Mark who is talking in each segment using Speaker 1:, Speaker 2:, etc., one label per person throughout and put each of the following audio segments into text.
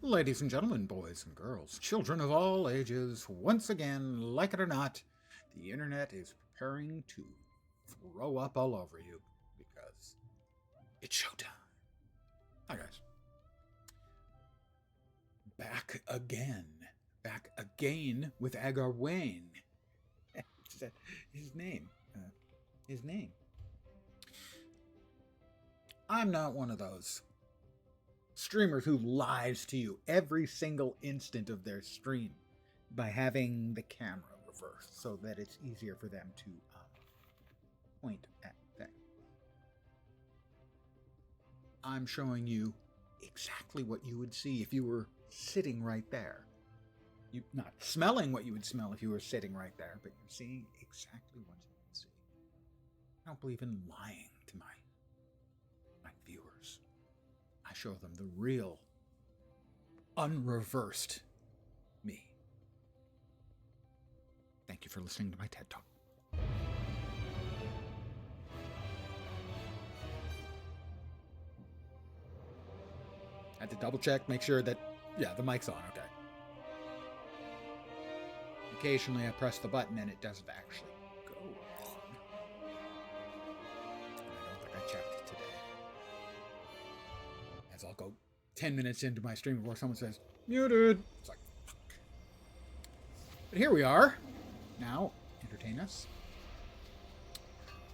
Speaker 1: Ladies and gentlemen, boys and girls, children of all ages, once again, like it or not, the internet is preparing to throw up all over you because it's showtime. Hi guys. Back again with Agar Wayne. His name. I'm not one of those streamers who lies to you every single instant of their stream by having the camera reversed so that it's easier for them to point at things. I'm showing you exactly what you would see if you were sitting right there. You not smelling what you would smell if you were sitting right there, but you're seeing exactly what you would see. I don't believe in lying to my viewers. I show them the real, unreversed me. Thank you for listening to my TED Talk. Had to double check, make sure that, the mic's on, okay. Occasionally I press the button and it doesn't actually go on. I don't think I checked today. As I'll go 10 minutes into my stream before someone says, muted. It's like, fuck. But here we are. Now, entertain us.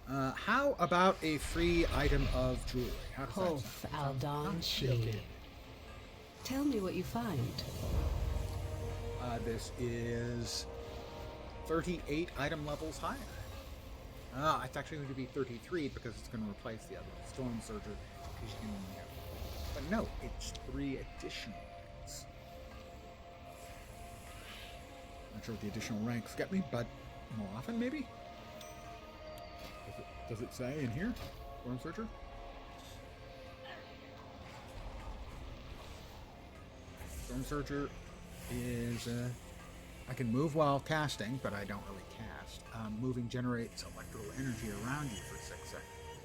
Speaker 1: How about a free item of jewelry? How does that sound?
Speaker 2: Aldon Shield. Tell me what you find.
Speaker 1: This is 38 item levels higher. It's actually going to be 33 because it's going to replace the other Storm Surger. But no, it's 3 additional ranks. Not sure what the additional ranks get me, but more often maybe? Does it say in here? Storm Surger? Storm Surger is, I can move while casting, but I don't really cast. Moving generates electrical energy around you for 6 seconds.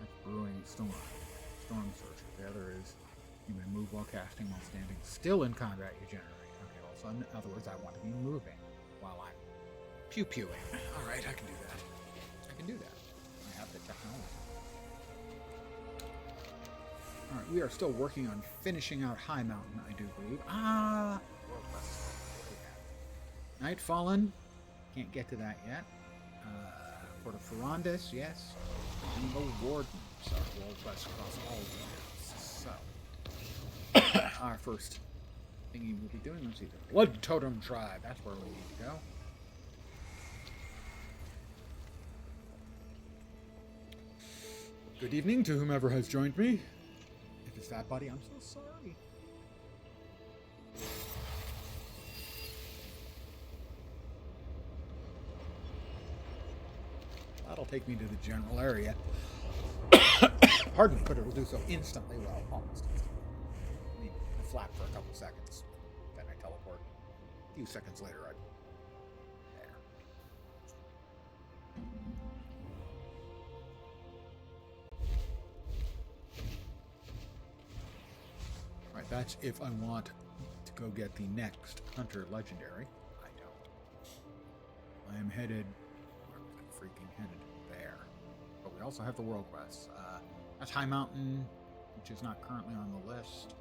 Speaker 1: That's Brewing Storm Surger. The other is, you may move while casting while standing still in combat you generate. Okay, well, so in other words, I want to be moving while I'm pew-pewing. Alright, I can do that. I have the technology. Alright, we are still working on finishing out High Mountain, I do believe. Night Fallen. Can't get to that yet. Port of Ferrandis, yes. And the Wardens are rolled west across all the maps. So, our first thingy we'll be doing, let's see, the Blood Totem Tribe. That's where we need to go. Good evening to whomever has joined me. If it's that buddy, I'm so sorry. That'll take me to the general area. Pardon me, but it'll do so instantly. Well, almost instantly. I mean, I flap for a couple seconds, then I teleport. A few seconds later, I'm there. Alright, that's if I want to go get the next Hunter Legendary. I don't. I am headed... Where was I freaking headed? There. But we also have the World Quests. That's High Mountain, which is not currently on the list.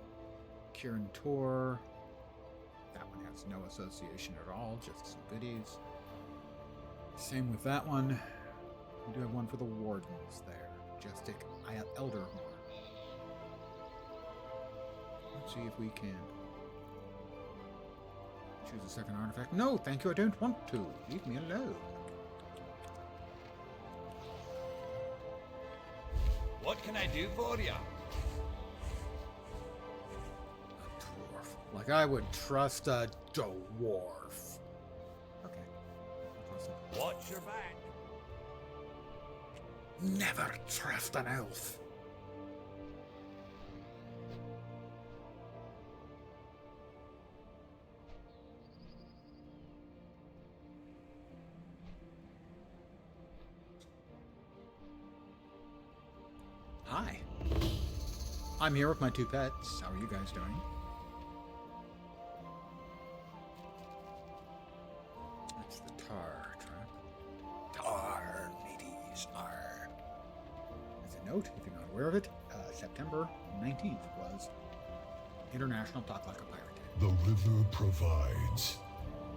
Speaker 1: Kirin Tor. That one has no association at all, just some goodies. Same with that one. We do have one for the Wardens there. Majestic Elderhorn. Let's see if we can choose a second artifact. No, thank you, I don't want to. Leave me alone.
Speaker 3: What can I do for you?
Speaker 1: A dwarf. Like I would trust a dwarf. Okay. I'll trust it.
Speaker 3: Watch your back.
Speaker 1: Never trust an elf. Hi. I'm here with my 2 pets. How are you guys doing? That's the tar trap. Tar, mateys, tar. As a note, if you're not aware of it, September 19th was International Talk Like a Pirate Day.
Speaker 4: The river provides.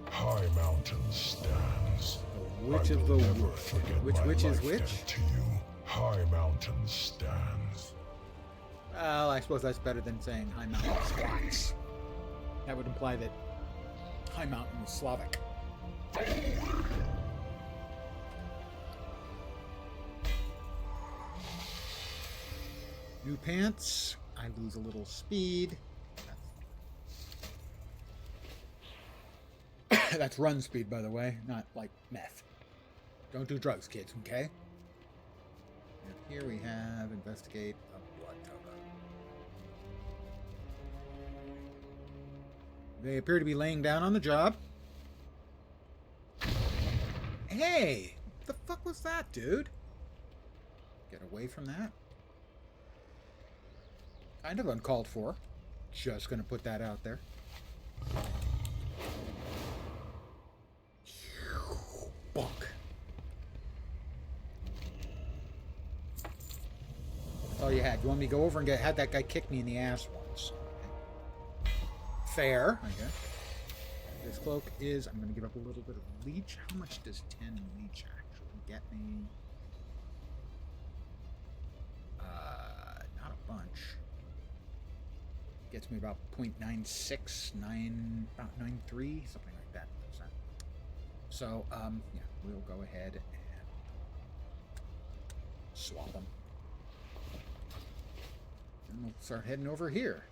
Speaker 4: High mountain stands.
Speaker 1: The Witch of the
Speaker 4: never
Speaker 1: Wood.
Speaker 4: forget
Speaker 1: Which
Speaker 4: my
Speaker 1: witch is
Speaker 4: life
Speaker 1: which?
Speaker 4: debt to you. High mountain stands.
Speaker 1: Well, I suppose that's better than saying High Mountain squats. That would imply that High Mountain was Slavic. New pants. I lose a little speed. That's run speed, by the way, not like meth. Don't do drugs, kids, okay? And here we have investigate a blood totem. They appear to be laying down on the job. Hey! What the fuck was that, dude? Get away from that. Kind of uncalled for. Just gonna put that out there. Bonk. That's all you had. You want me to go over and had that guy kick me in the ass once. Okay. Fair, I guess. This cloak is... I'm going to give up a little bit of leech. How much does 10 leech actually get me? Not a bunch. Gets me about 0.96, about 93, something like that. So, yeah, we'll go ahead and swap them. And we'll start heading over here,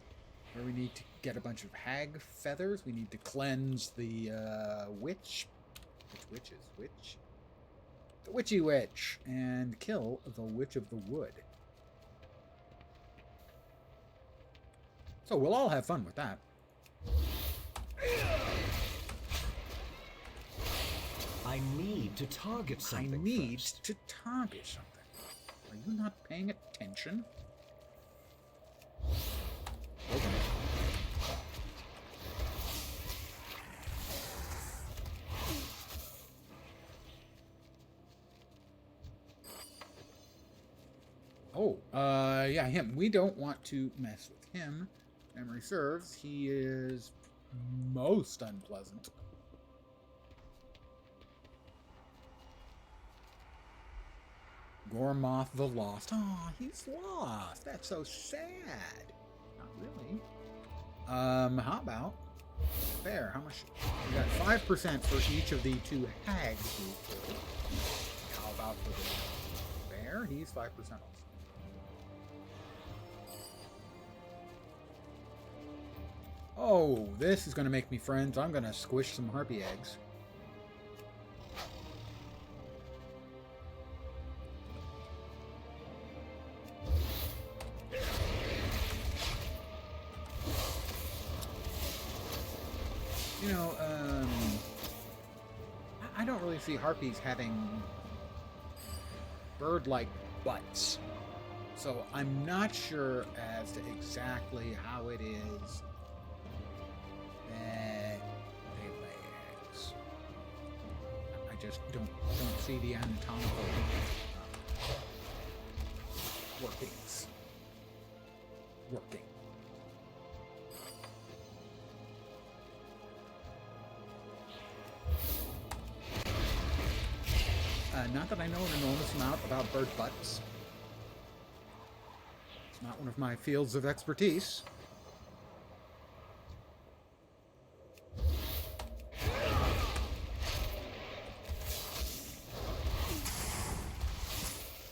Speaker 1: where we need to get a bunch of hag feathers. We need to cleanse the witch. Which witch is which? The witchy witch. And kill the witch of the wood. So we'll all have fun with that.
Speaker 5: I need to target something.
Speaker 1: I need
Speaker 5: first.
Speaker 1: to target something. Are you not paying attention? Okay. Oh, yeah, him. We don't want to mess with him. Memory serves, he is most unpleasant. Gormoth the Lost. Oh, he's lost. That's so sad. Not really. How about there? How much? We got 5% for each of the 2 hags we killed. How about for the bear? He's 5% also. Oh, this is going to make me friends. I'm going to squish some harpy eggs. You know, I don't really see harpies having bird-like butts. So I'm not sure as to exactly how it is that they lay eggs. I just don't see the anatomical workings working. Not that I know an enormous amount about bird butts. It's not one of my fields of expertise.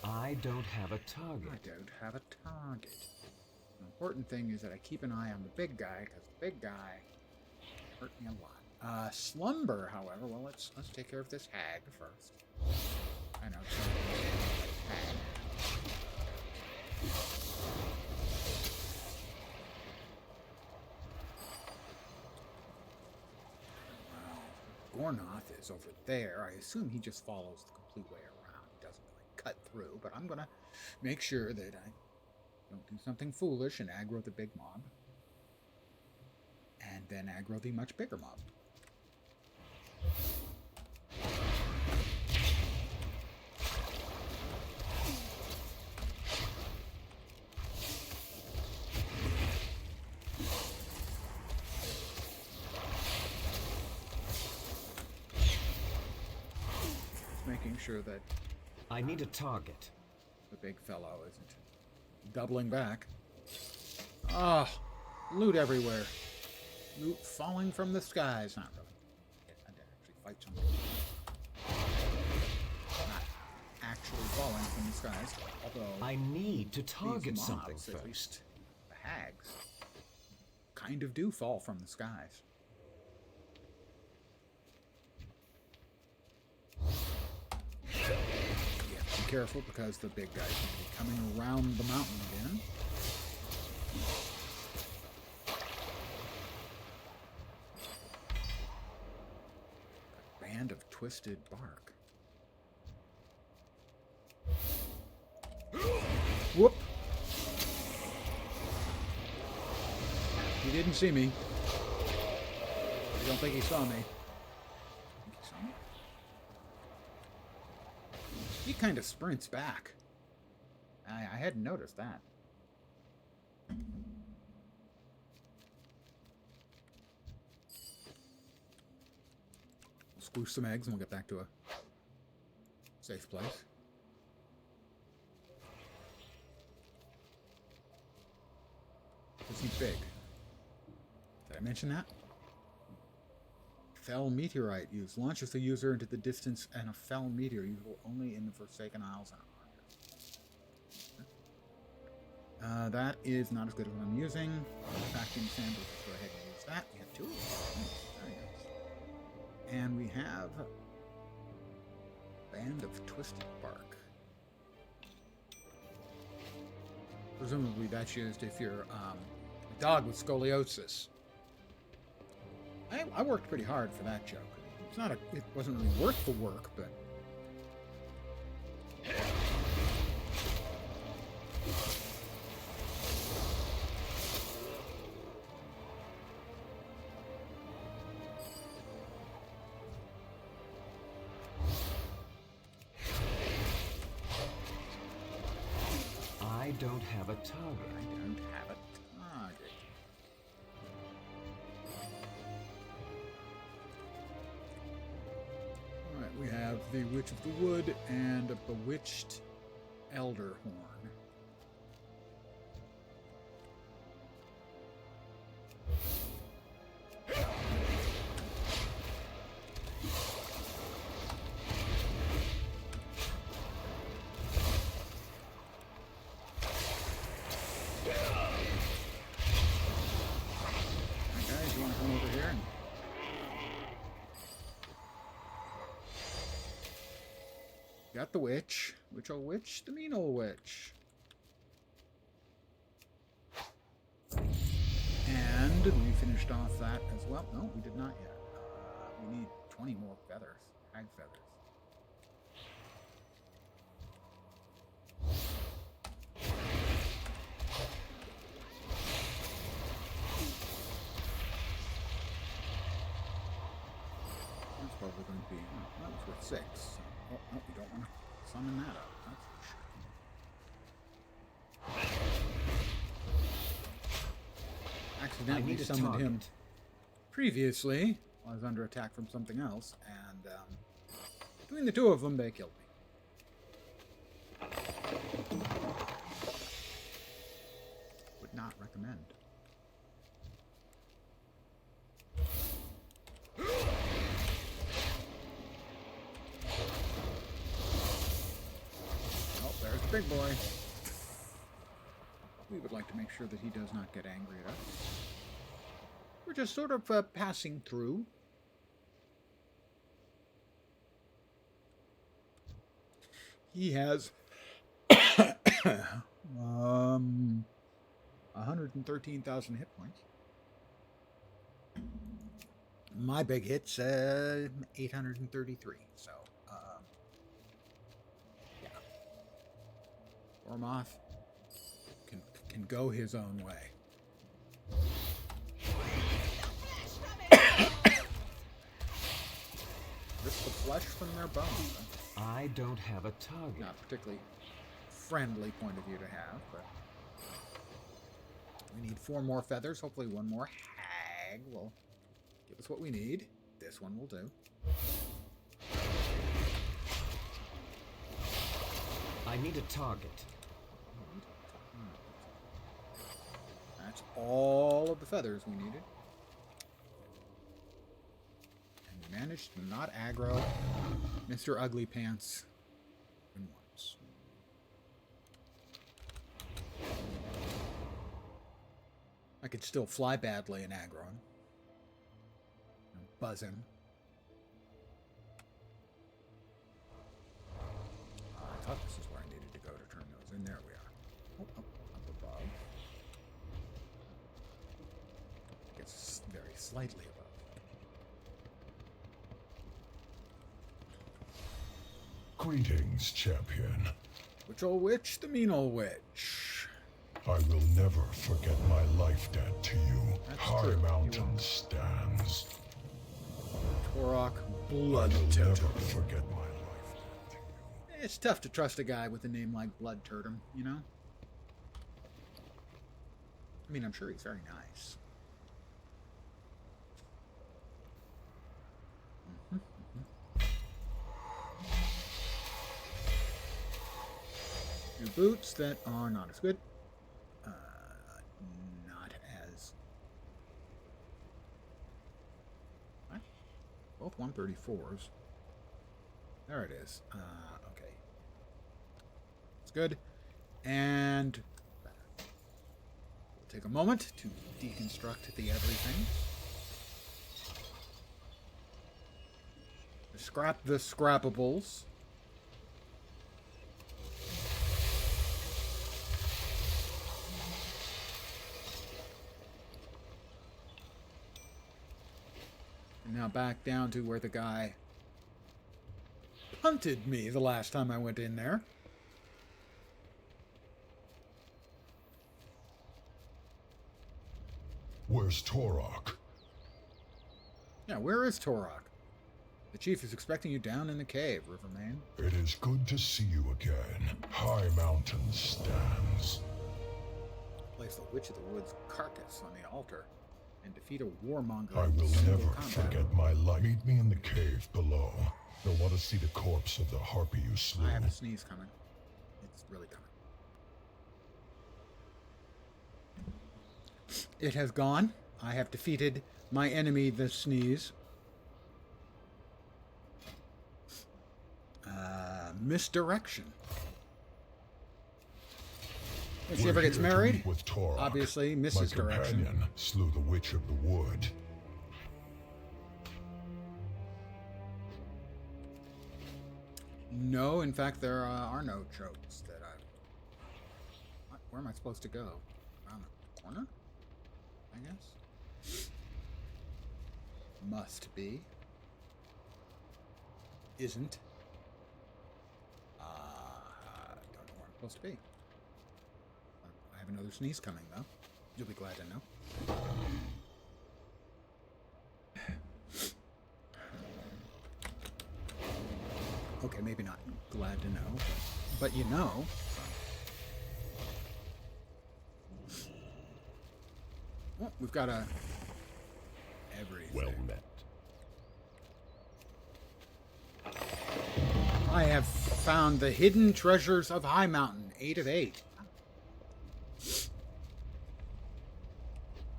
Speaker 5: I don't have a target.
Speaker 1: I don't have a target. The important thing is that I keep an eye on the big guy, because the big guy hurt me a lot. Slumber, however, well, let's take care of this hag first. I know. Hag. Well, Gornoth is over there. I assume he just follows the complete way around. He doesn't like cut through, but I'm gonna make sure that I Don't do something foolish and aggro the big mob. And then aggro the much bigger mob. Making sure that
Speaker 5: I need a target.
Speaker 1: the big fellow isn't doubling back. Ah, loot everywhere. Loot falling from the skies. Not really. I did actually fight something. Not actually falling from the skies. Although
Speaker 5: I need to target
Speaker 1: these
Speaker 5: something
Speaker 1: mobs,
Speaker 5: first.
Speaker 1: at least the hags, kind of do fall from the skies. You have to be careful because the big guys will be coming around the mountain again. A band of twisted bark. Whoop! He didn't see me. I don't think he saw me. Think he saw me? He kind of sprints back. I hadn't noticed that. We'll squoosh some eggs and we'll get back to a safe place. Is he big? Did I mention that? Fell meteorite use. Launches the user into the distance and a fell meteor usable only in the Forsaken Isles and Argus. That is not as good as what I'm using. Vacuum sand, let's go ahead and use that. We have two of them. Nice. Very nice. And we have Band of Twisted Bark. Presumably that's used if you're a dog with scoliosis. I worked pretty hard for that joke. It's not it wasn't really worth the work, but
Speaker 5: I don't have a target.
Speaker 1: I don't have a target. Alright, we have the Witch of the Wood and a Bewitched Elder Horn. Guys, you want to come over here? Got the witch. Witch old witch, the mean old witch. And we finished off that as well. No, we did not yet. We need 20 more feathers. Hag feathers. That's probably going to be, that was worth 6. Oh, no, we don't want to summon that up. That's for sure. Accidentally summoned him previously. I was under attack from something else, and between the two of them, they killed me. Would not recommend. Oh, there's the big boy. We would like to make sure that he does not get angry at us. We're just sort of passing through. He has 113,000 hit points. My big hit's 833. So, yeah. Ormoth can go his own way. Rip the flesh from their bones.
Speaker 5: I don't have a target.
Speaker 1: Not particularly friendly point of view to have, but we need 4 more feathers. Hopefully one more hag will give us what we need. This one will do.
Speaker 5: I need a target.
Speaker 1: That's all of the feathers we needed. And we managed to not aggro Mr. Ugly Pants even once. I could still fly badly and aggro him. And buzz him. I thought this is where I needed to go to turn those in. There we are. Oh, up above. I guess very slightly above.
Speaker 4: Greetings, champion.
Speaker 1: Which old witch? The mean old witch.
Speaker 4: I will never forget my life debt to you.
Speaker 1: That's
Speaker 4: High
Speaker 1: true.
Speaker 4: Mountain stands.
Speaker 1: Torok
Speaker 4: I
Speaker 1: Blood
Speaker 4: will
Speaker 1: Totem.
Speaker 4: never forget my life debt to you.
Speaker 1: It's tough to trust a guy with a name like Blood Totem, you know? I mean, I'm sure he's very nice. New boots that are not as good. Not as... What? Both 134s. There it is. Okay. It's good. And we'll take a moment to deconstruct the everything. Scrap the scrappables. And now back down to where the guy punted me the last time I went in there.
Speaker 4: Where's Torok?
Speaker 1: Yeah, where is Torok? The chief is expecting you down in the cave, Riverman.
Speaker 4: It is good to see you again. High Mountain stands.
Speaker 1: Place the Witch of the Woods carcass on the altar and defeat a warmonger.
Speaker 4: I
Speaker 1: in
Speaker 4: will
Speaker 1: single
Speaker 4: never
Speaker 1: combat.
Speaker 4: forget my life. Meet me in the cave below. I want to see the corpse of the harpy you slew.
Speaker 1: I have a sneeze coming. It's really coming. It has gone. I have defeated my enemy, the sneeze. Misdirection. If she
Speaker 4: We're
Speaker 1: ever gets
Speaker 4: here to
Speaker 1: married,
Speaker 4: meet with Torok.
Speaker 1: obviously
Speaker 4: My
Speaker 1: Mrs. Direction.
Speaker 4: companion slew the Witch of the Wood.
Speaker 1: No, in fact, there are no tropes that I... Where am I supposed to go? Around the corner? I guess? Must be. Isn't. Don't know where I'm supposed to be. I have another sneeze coming, though. You'll be glad to know. Okay, maybe not glad to know, but you know. Well, we've got a everything.
Speaker 5: Well met.
Speaker 1: I have found the hidden treasures of High Mountain, 8 of 8.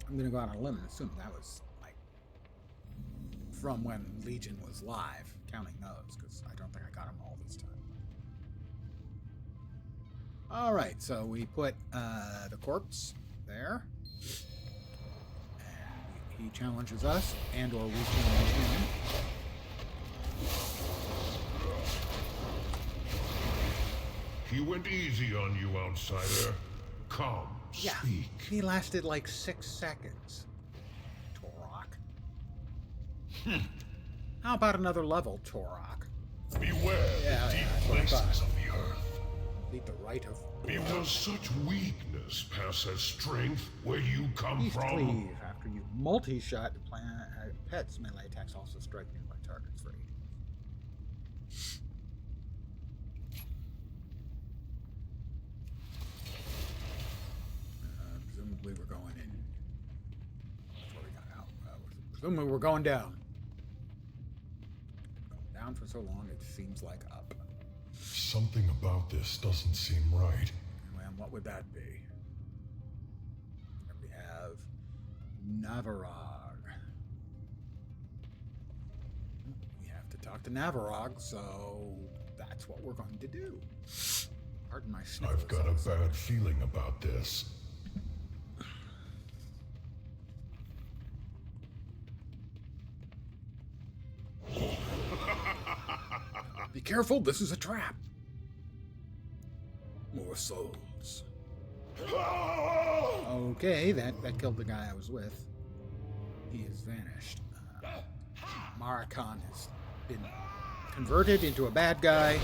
Speaker 1: I'm gonna go out on a limb and assume that was like from when Legion was live, counting those, because I don't think I got them all this time. All right, so we put the corpse there, and he challenges us, and/or we challenge him.
Speaker 4: He went easy on you, outsider. Come,
Speaker 1: Yeah,
Speaker 4: speak.
Speaker 1: he lasted like 6 seconds. Torok. How about another level, Torok?
Speaker 4: Beware
Speaker 1: Yeah,
Speaker 4: the deep
Speaker 1: that's what I thought.
Speaker 4: places of the earth.
Speaker 1: complete the rite of
Speaker 4: Will such weakness pass as strength where you come
Speaker 1: Beast
Speaker 4: from?
Speaker 1: Cleave. After you multi-shot pets, melee attacks also strike nearby targets for 8. Presumably we're going in. That's where we got out. Presumably we're going down. Going down for so long, it seems like up.
Speaker 4: Something about this doesn't seem right.
Speaker 1: And what would that be? And we have Navarog. We have to talk to Navarog, so that's what we're going to do. Pardon my sniffles.
Speaker 4: I've got a bad feeling about this.
Speaker 1: Be careful, this is a trap. More souls. Okay, that killed the guy I was with. He has vanished. Marakan has been converted into a bad guy.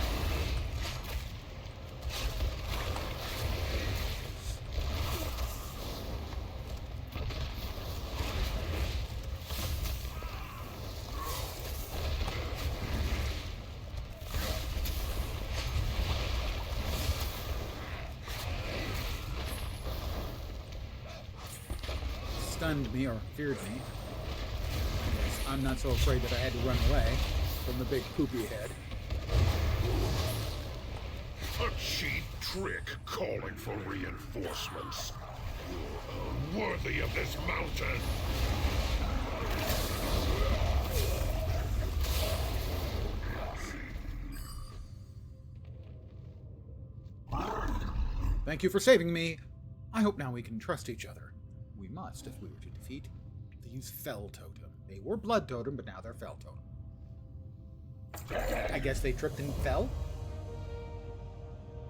Speaker 1: Stunned me or feared me. I'm not so afraid that I had to run away from the big poopy head.
Speaker 4: A cheap trick calling for reinforcements. You're unworthy of this mountain.
Speaker 1: Thank you for saving me. I hope now we can trust each other. We must if we were to defeat these Fell Totem. They were Blood Totem, but now they're Fell Totem. I guess they tripped and fell.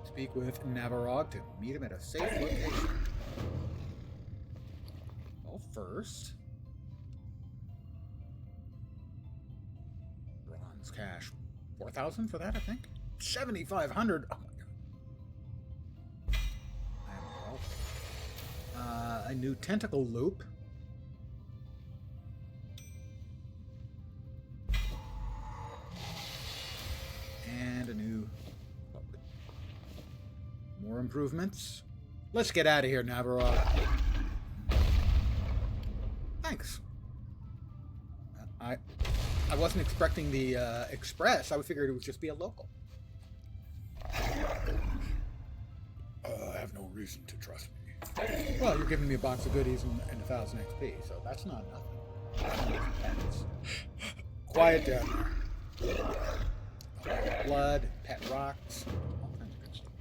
Speaker 1: Speak with Navarog to meet him at a safe location. Well, first... Bronze cash. 4,000 for that, I think? 7,500! Oh my god. I am wealthy. A new tentacle loop. And a new... More improvements. Let's get out of here, Navarro. Thanks. I wasn't expecting the express. I figured it would just be a local.
Speaker 4: I have no reason to trust me.
Speaker 1: Well, you're giving me a box of goodies and 1,000 XP, so that's not nothing. Quiet down there. Blood, pet rocks, all kinds of good stuff.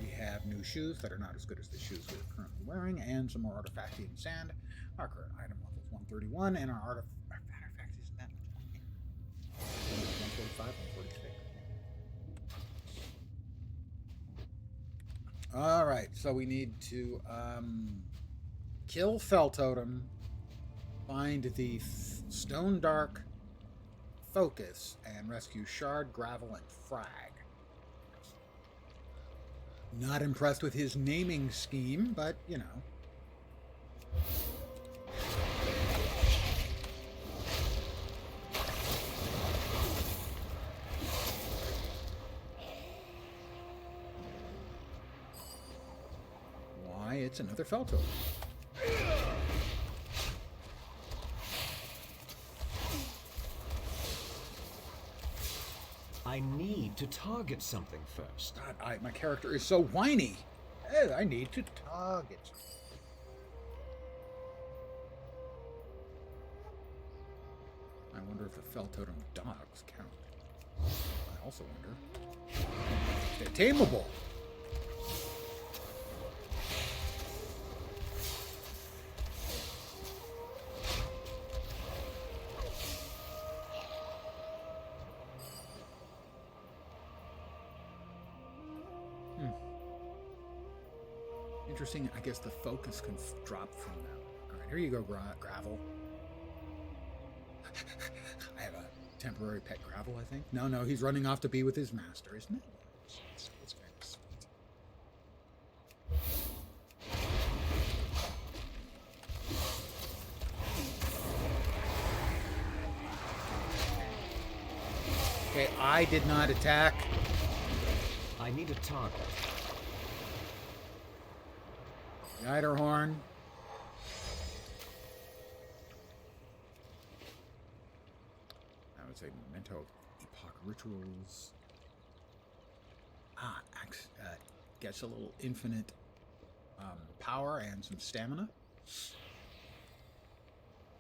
Speaker 1: We have new shoes that are not as good as the shoes we're currently wearing, and some more artifactium sand. Our current item level is 131, and our artifact isn't that much. 145, 146. Alright, so we need to kill Fell Totem, find the Stone Dark Focus, and rescue Shard, Gravel, and Frag. Not impressed with his naming scheme, but, you know. Why, it's another Fell Totem.
Speaker 5: I need to target something first.
Speaker 1: God, my character is so whiny. Oh, I need to target. I wonder if the Fell Totem dogs count. I also wonder if they're tameable. Interesting, I guess the focus can drop from them. Alright, here you go, Gravel. I have a temporary pet gravel, I think. No, he's running off to be with his master, isn't it? It's kind of sweet. Okay, I did not attack.
Speaker 5: I need a target.
Speaker 1: Eiderhorn. I would say memento epoch rituals. Gets a little infinite power and some stamina.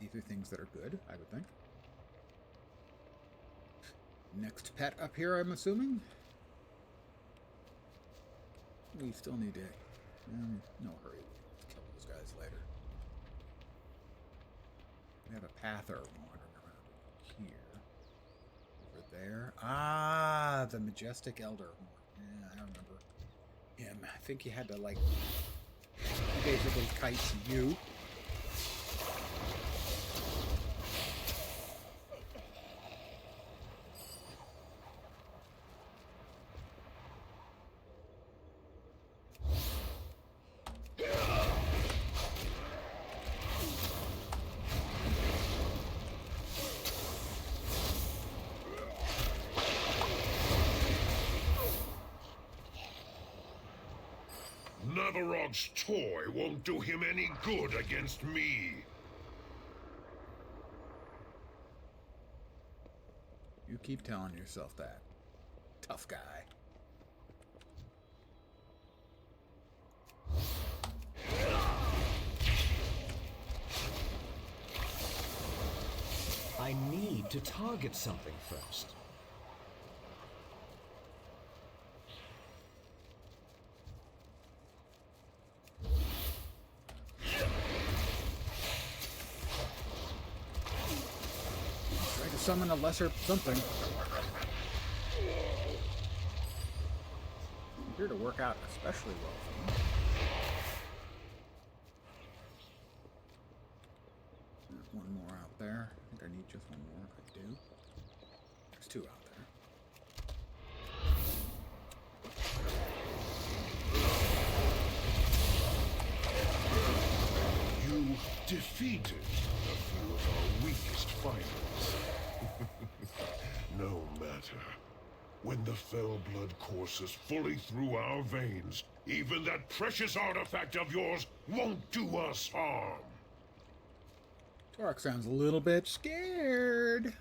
Speaker 1: These are things that are good, I would think. Next pet up here, I'm assuming. We still need to. No hurry. Kill those guys later. We have a pather wandering around here. Over there. Ah, the majestic elder. Yeah, I remember him. I think he had to, like, he basically kites you.
Speaker 4: Navarog's toy won't do him any good against me.
Speaker 1: You keep telling yourself that. Tough guy.
Speaker 5: I need to target something first.
Speaker 1: Try to summon a lesser something. Here to work out especially well for me. There's one more out there. I think I need just one more. I do. There's two out there.
Speaker 4: You defeated a few of our weakest fighters. No matter. When the fell blood courses fully through our veins, even that precious artifact of yours won't do us harm.
Speaker 1: Torok sounds a little bit scared.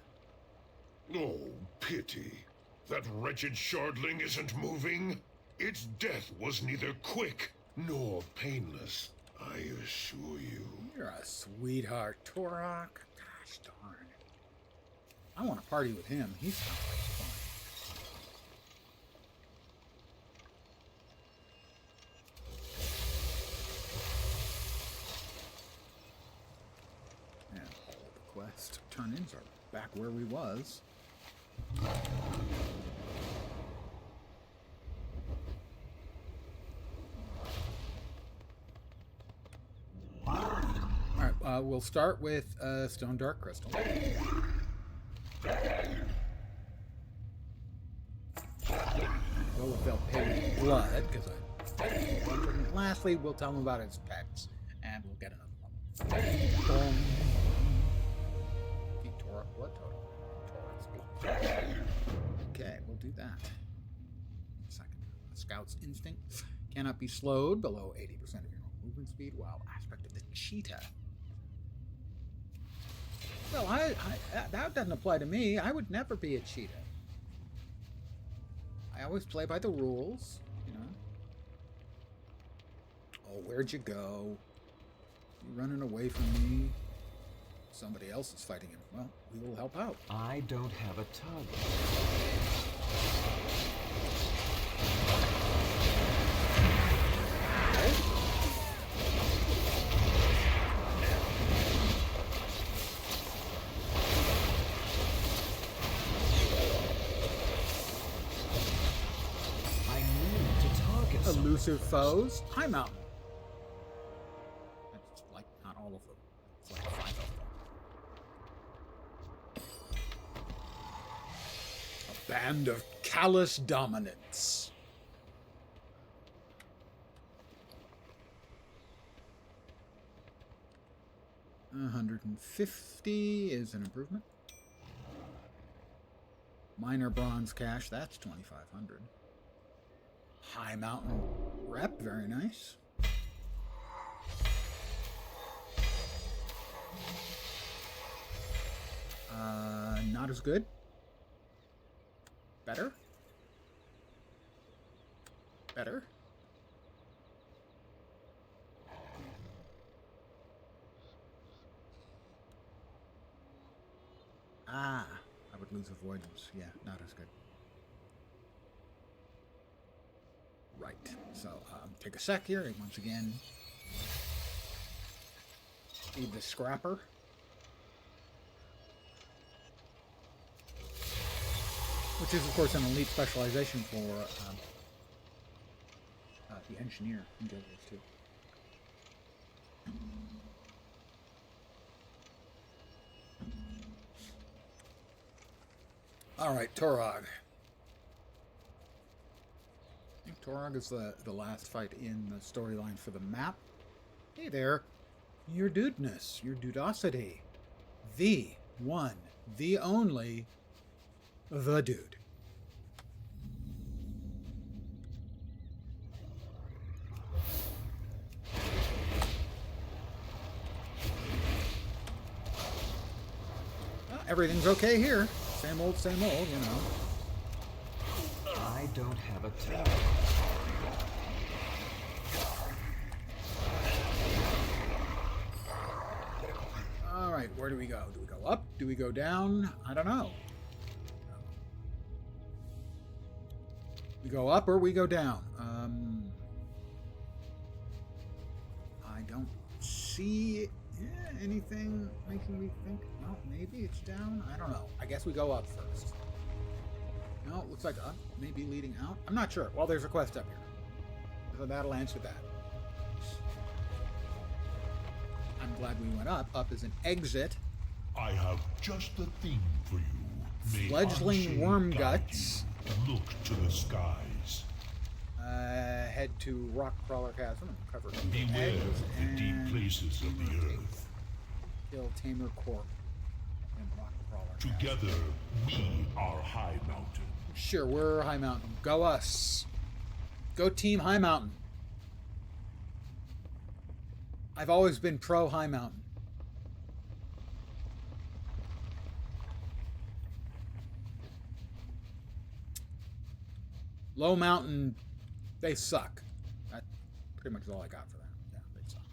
Speaker 4: Oh, pity. That wretched shardling isn't moving. Its death was neither quick nor painless, I assure you.
Speaker 1: You're a sweetheart, Torok. Gosh darn. I want to party with him. He sounds like fun. And all the quest turn-ins are back where we was. Alright, we'll start with Stone Dark Crystal. Go with Velperian Blood, because I... Lastly, we'll tell him about his pets, and we'll get another one. Keep Torok Blood Totem. Torok's Blood. Okay, we'll do that. Second, Scout's Instinct cannot be slowed below 80% of your movement speed, while Aspect of the Cheetah. Well, that doesn't apply to me. I would never be a cheetah. I always play by the rules, you know. Oh, where'd you go? You're running away from me. Somebody else is fighting him. Well, we will help out.
Speaker 5: I don't have a target.
Speaker 1: Elusive foes. I'm out. That's like not all of them. It's like 5 of them. Band of callous dominance. $150 is an improvement. Minor bronze cache, that's $2,500. High mountain rep, very nice. Not as good. Better. Better. I would lose avoidance. Yeah, not as good. Right. So, take a sec here. Once again, feed the scrapper. Which is, of course, an elite specialization for the engineer in Guild Wars 2. Alright, Torog. I think Torog is the last fight in the storyline for the map. Hey there. Your dudeness, your dudosity. The one, the only, the dude. Everything's okay here. Same old, you know.
Speaker 5: I don't have a tower.
Speaker 1: Alright, where do we go? Do we go up? Do we go down? I don't know. We go up or we go down? I don't see anything making me think, well, maybe it's down? I don't know. I guess we go up first. No, it looks like up, maybe leading out. I'm not sure. Well, there's a quest up here. So that'll answer that. I'm glad we went up. Up is an exit.
Speaker 6: I have just the thing for you. May
Speaker 1: Fledgling
Speaker 6: unshade
Speaker 1: worm
Speaker 6: guide
Speaker 1: guts.
Speaker 6: you. Look to the skies.
Speaker 1: Head to Rock Crawler Chasm and cover
Speaker 6: Beware
Speaker 1: eggs
Speaker 6: the deep
Speaker 1: and
Speaker 6: places of the earth.
Speaker 1: kill Tamer Corp and Rock Crawler Chasm.
Speaker 6: Together, we are High Mountain.
Speaker 1: Sure, we're High Mountain. Go us. Go Team High Mountain. I've always been pro High Mountain. Low Mountain, they suck. That's pretty much all I got for that. Yeah, they suck.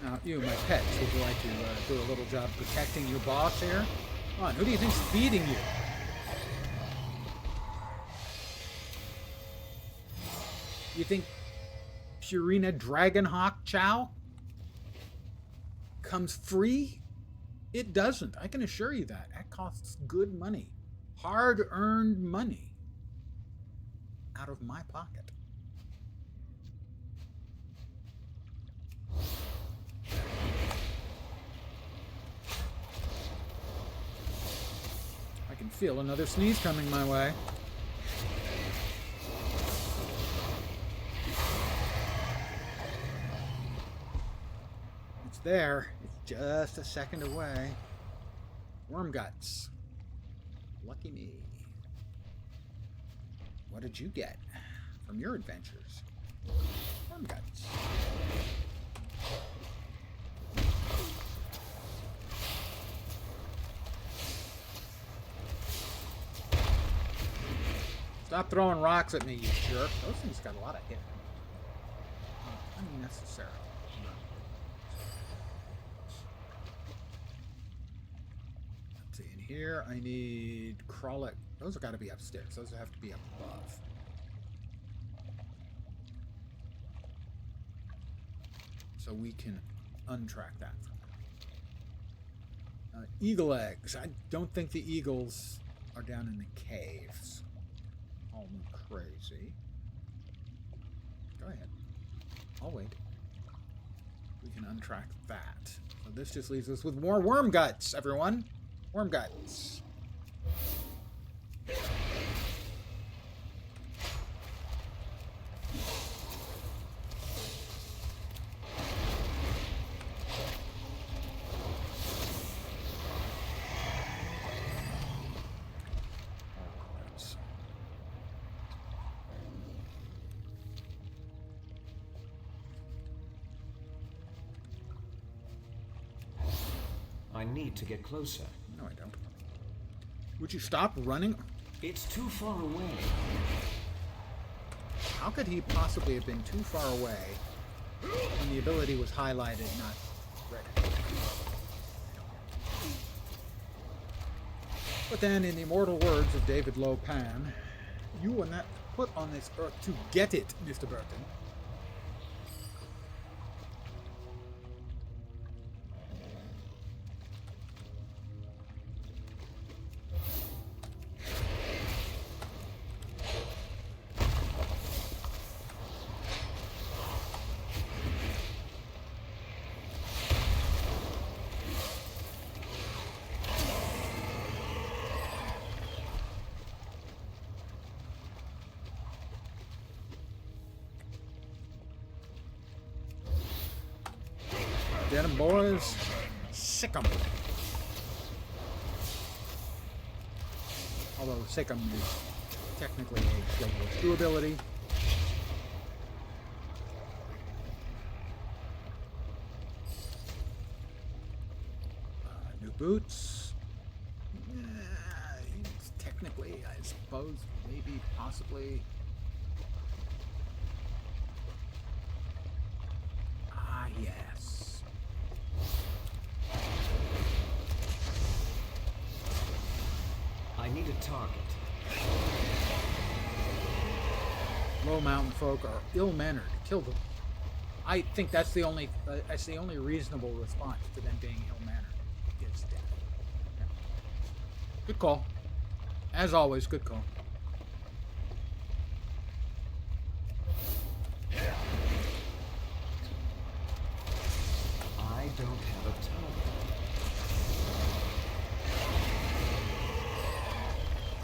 Speaker 1: Now, you, my pets, would you like to do a little job protecting your boss here? Come on, who do you think's feeding you? You think Purina Dragonhawk Chow comes free? It doesn't. I can assure you that. That costs good money. Hard-earned money. Out of my pocket. I can feel another sneeze coming my way. There. It's just a second away. Worm guts. Lucky me. What did you get from your adventures? Worm guts. Stop throwing rocks at me, you jerk. Those things got a lot of hit. Unnecessary. Here, I need crawler. Those have got to be upstairs. Those have to be up above. So we can untrack that from there. Eagle eggs. I don't think the eagles are down in the caves. All move crazy. Go ahead. I'll wait. We can untrack that. So this just leaves us with more worm guts, everyone. Worm guts.
Speaker 5: I need to get closer.
Speaker 1: No, I don't. Would you stop running?
Speaker 5: It's too far away.
Speaker 1: How could he possibly have been too far away when the ability was highlighted, not red? But then, in the immortal words of David Lopan, you were not put on this earth to get it, Mr. Burton. Get 'em, boys. Sick 'em. Although sick 'em is technically a Shield Wars 2 ability. New boots. Technically, I suppose, maybe, possibly. Ah, yes.
Speaker 5: I need a target.
Speaker 1: Low mountain folk are ill-mannered. Kill them. I think that's the only reasonable response to them being ill-mannered. Is death. Yeah. Good call. As always, good call.
Speaker 5: I don't have a target.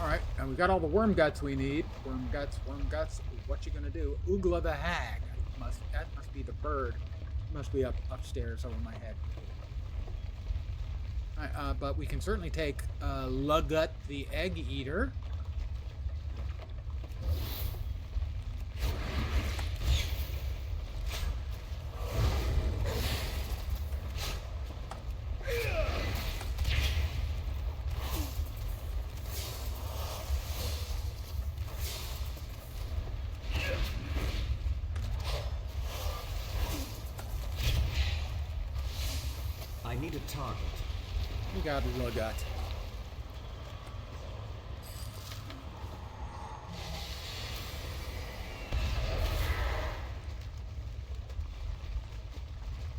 Speaker 1: Alright, and we got all the worm guts we need. Worm guts. What you gonna do? Oogla the hag. That must be the bird. Must be upstairs over my head. Alright, but we can certainly take Lugut the egg eater.
Speaker 5: I need a target.
Speaker 1: We got Lugut.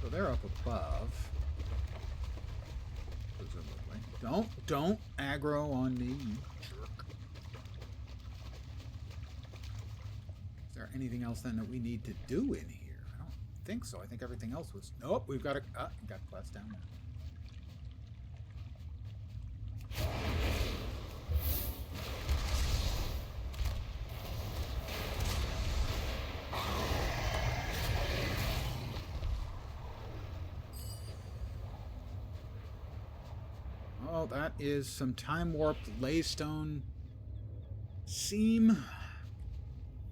Speaker 1: So they're up above. Presumably. Don't aggro on me, you jerk. Is there anything else then that we need to do in here? I don't think so. I think everything else was... Nope, we've got a... got quests down there. Oh, that is some time-warped laystone seam.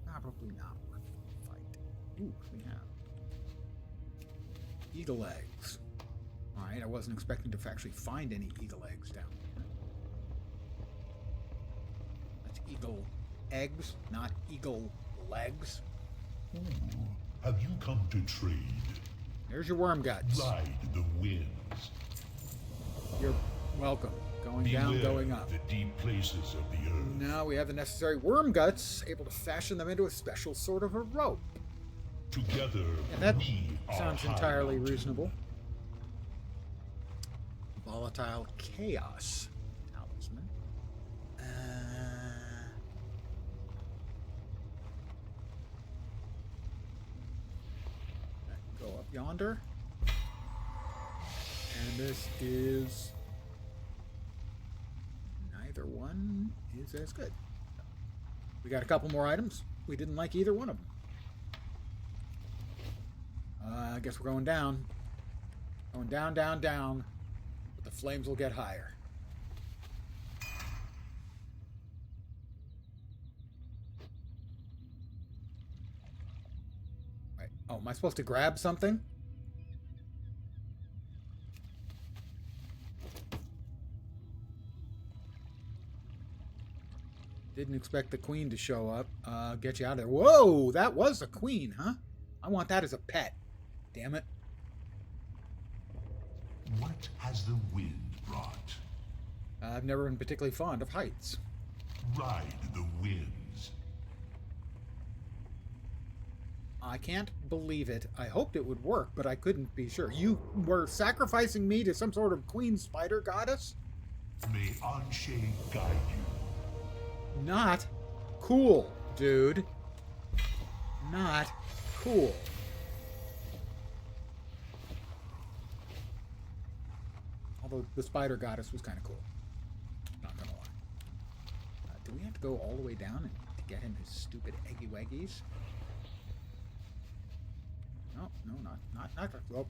Speaker 1: Probably not worth the fight. Ooh, we have eagle eggs. Alright, I wasn't expecting to actually find any eagle eggs down here. That's eagle eggs, not eagle legs.
Speaker 6: Ooh, have you come to trade?
Speaker 1: There's your worm guts.
Speaker 6: Ride the winds.
Speaker 1: You're welcome. Going
Speaker 6: Beware
Speaker 1: down, going up.
Speaker 6: the deep places of the earth.
Speaker 1: Now we have the necessary worm guts, able to fashion them into a special sort of a rope.
Speaker 6: Together,
Speaker 1: And that
Speaker 6: we are
Speaker 1: sounds
Speaker 6: high
Speaker 1: entirely
Speaker 6: mountain.
Speaker 1: reasonable. Volatile chaos. Talisman. Go up yonder. And this is... neither one is as good. We got a couple more items. We didn't like either one of them. I guess we're going down. Going down, down, down. But the flames will get higher. Right. Oh, am I supposed to grab something? Didn't expect the queen to show up. Get you out of there. Whoa, that was the queen, huh? I want that as a pet. Damn it.
Speaker 6: What has the wind brought?
Speaker 1: I've never been particularly fond of heights.
Speaker 6: Ride the winds.
Speaker 1: I can't believe it. I hoped it would work, but I couldn't be sure. You were sacrificing me to some sort of queen spider goddess?
Speaker 6: May Anshe guide you.
Speaker 1: Not cool, dude. Not cool. Although the spider goddess was kind of cool. Not gonna lie. Do we have to go all the way down to get him his stupid eggy waggies? No, no, not.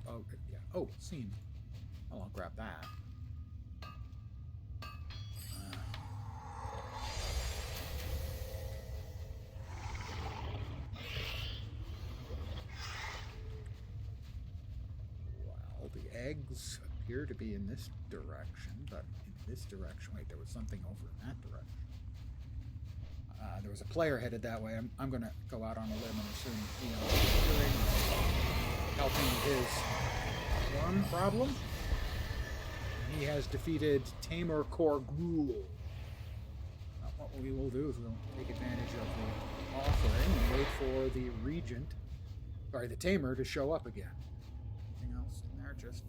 Speaker 1: Oh, yeah. Oh, scene. Oh, I'll grab that. Well, the eggs appear to be in this direction, but in this direction. Wait, there was something over in that direction. There was a player headed that way. I'm going to go out on a limb and assume, you know, doing, helping his worm problem. He has defeated Tamer Korgul. What we will do is we'll take advantage of the offering and wait for the regent, sorry, the Tamer to show up again. Anything else in there? Just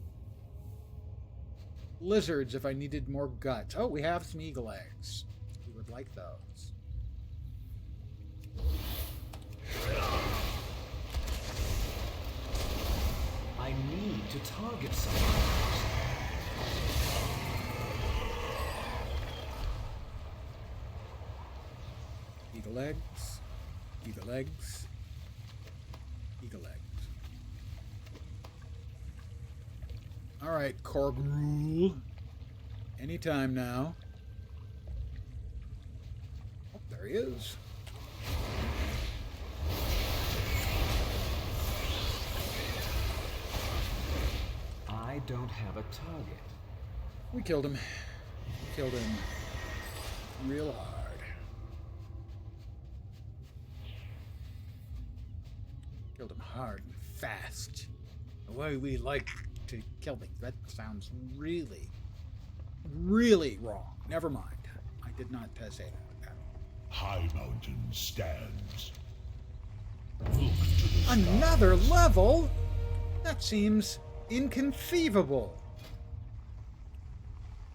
Speaker 1: lizards if I needed more guts. Oh, we have some eagle eggs. We would like those.
Speaker 5: I need to target someone.
Speaker 1: Eagle eggs. Eagle eggs. Eagle eggs. Alright, Korgrul. Anytime now. Oh, there he is.
Speaker 5: I don't have a target.
Speaker 1: We killed him. We killed him real hard. Killed him hard and fast. The way we like to kill things. That sounds really, really wrong. Never mind. I did not say that.
Speaker 6: High Mountain stands. Look to the
Speaker 1: Another
Speaker 6: skies.
Speaker 1: level? That seems inconceivable.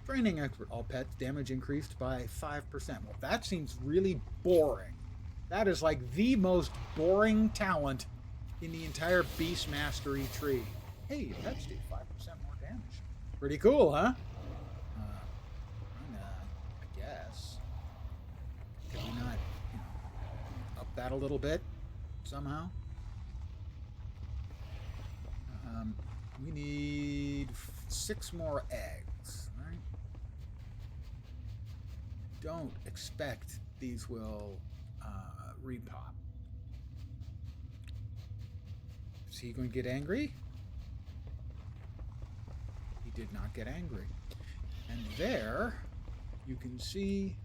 Speaker 1: Training expert. All pets damage increased by 5%. Well, that seems really boring. That is like the most boring talent in the entire Beast Mastery tree. Hey, pets do 5% more damage. Pretty cool, huh? I guess. Could we not, up that a little bit somehow? We need 6 more eggs, right? Don't expect these will repop. Is he going to get angry? He did not get angry. And there, you can see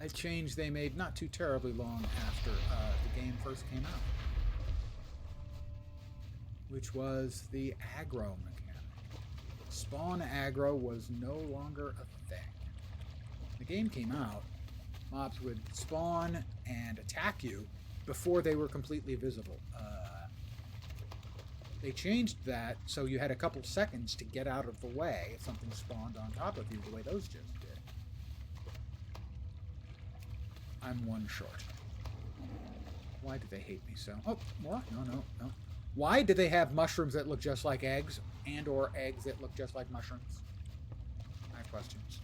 Speaker 1: a change they made not too terribly long after the game first came out, which was the aggro mechanic. Spawn aggro was no longer a thing. When the game came out, mobs would spawn and attack you before they were completely visible. They changed that so you had a couple seconds to get out of the way if something spawned on top of you the way those just did. I'm one short. Why do they hate me so? Oh, what? No. Why do they have mushrooms that look just like eggs and or eggs that look just like mushrooms? I have questions.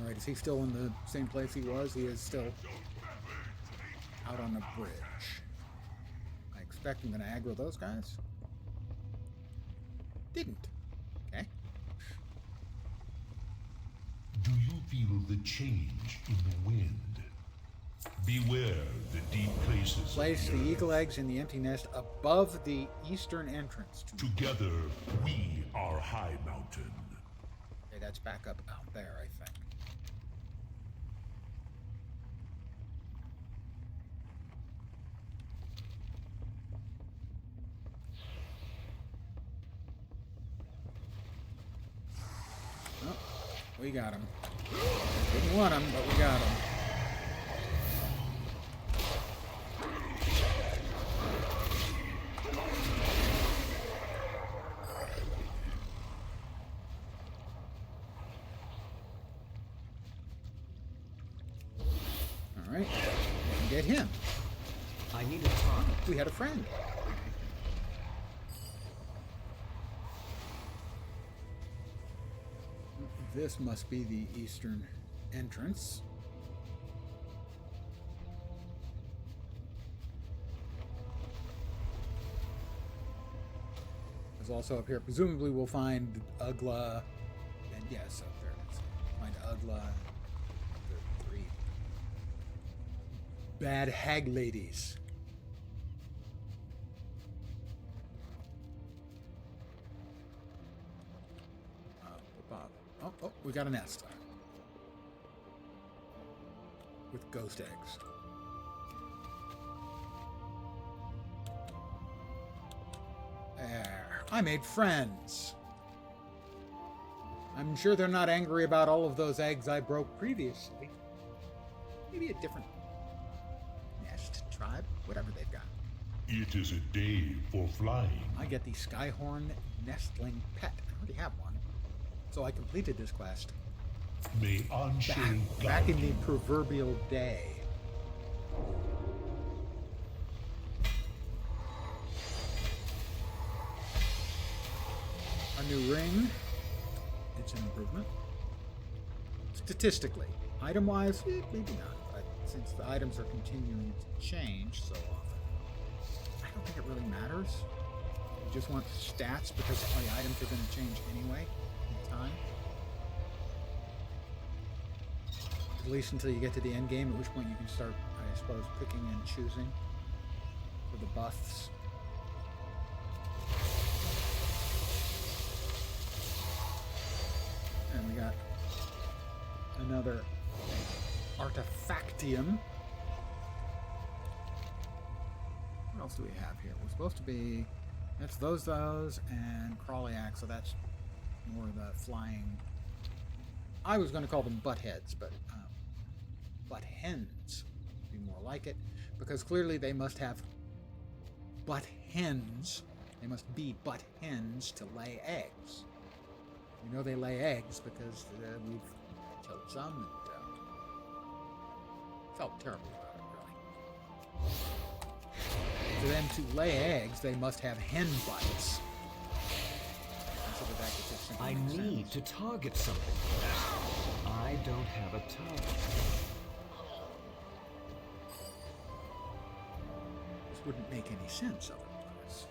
Speaker 1: Alright, is he still in the same place he was? He is still out on the bridge. I expect I'm going to aggro those guys. Didn't. Okay.
Speaker 6: Do you feel the change in the wind? Beware the deep places.
Speaker 1: Place
Speaker 6: of
Speaker 1: the
Speaker 6: earth.
Speaker 1: eagle eggs in the empty nest above the eastern entrance.
Speaker 6: Together, we are High Mountain.
Speaker 1: Okay, that's back up out there, I think. Oh, we got him. Didn't want him, but we got him. All right, get him.
Speaker 5: I need a target.
Speaker 1: We had a friend. This must be the eastern entrance. There's also up here. Presumably we'll find Ugla. And yes, up there it is. Find Ugla. The three bad hag ladies. Oh, we got a nest. With ghost eggs. There. I made friends. I'm sure they're not angry about all of those eggs I broke previously. Maybe a different nest, tribe, whatever they've got.
Speaker 6: It is a day for flying.
Speaker 1: I get the Skyhorn Nestling Pet. I already have one. So I completed this quest
Speaker 6: May Anshe
Speaker 1: back in
Speaker 6: guide
Speaker 1: the
Speaker 6: you.
Speaker 1: proverbial day. A new ring. It's an improvement. Statistically. Item-wise, maybe not. But since the items are continuing to change so often, I don't think it really matters. You just want stats because the items are going to change anyway in time. At least until you get to the end game, at which point you can start, I suppose, picking and choosing for the buffs. And we got another artifactium. What else do we have here? We're supposed to be... That's those, and Crawlyak, so that's more the flying... I was going to call them butt heads, but butt hens would be more like it, because clearly they must have butt hens. They must be butt hens to lay eggs. You know they lay eggs because we've killed some and felt terrible about it, really. For them to lay eggs, they must have hen butts. So that could just simply
Speaker 5: I
Speaker 1: make
Speaker 5: need
Speaker 1: sense.
Speaker 5: to target something. I don't have a target.
Speaker 1: This wouldn't make any sense otherwise.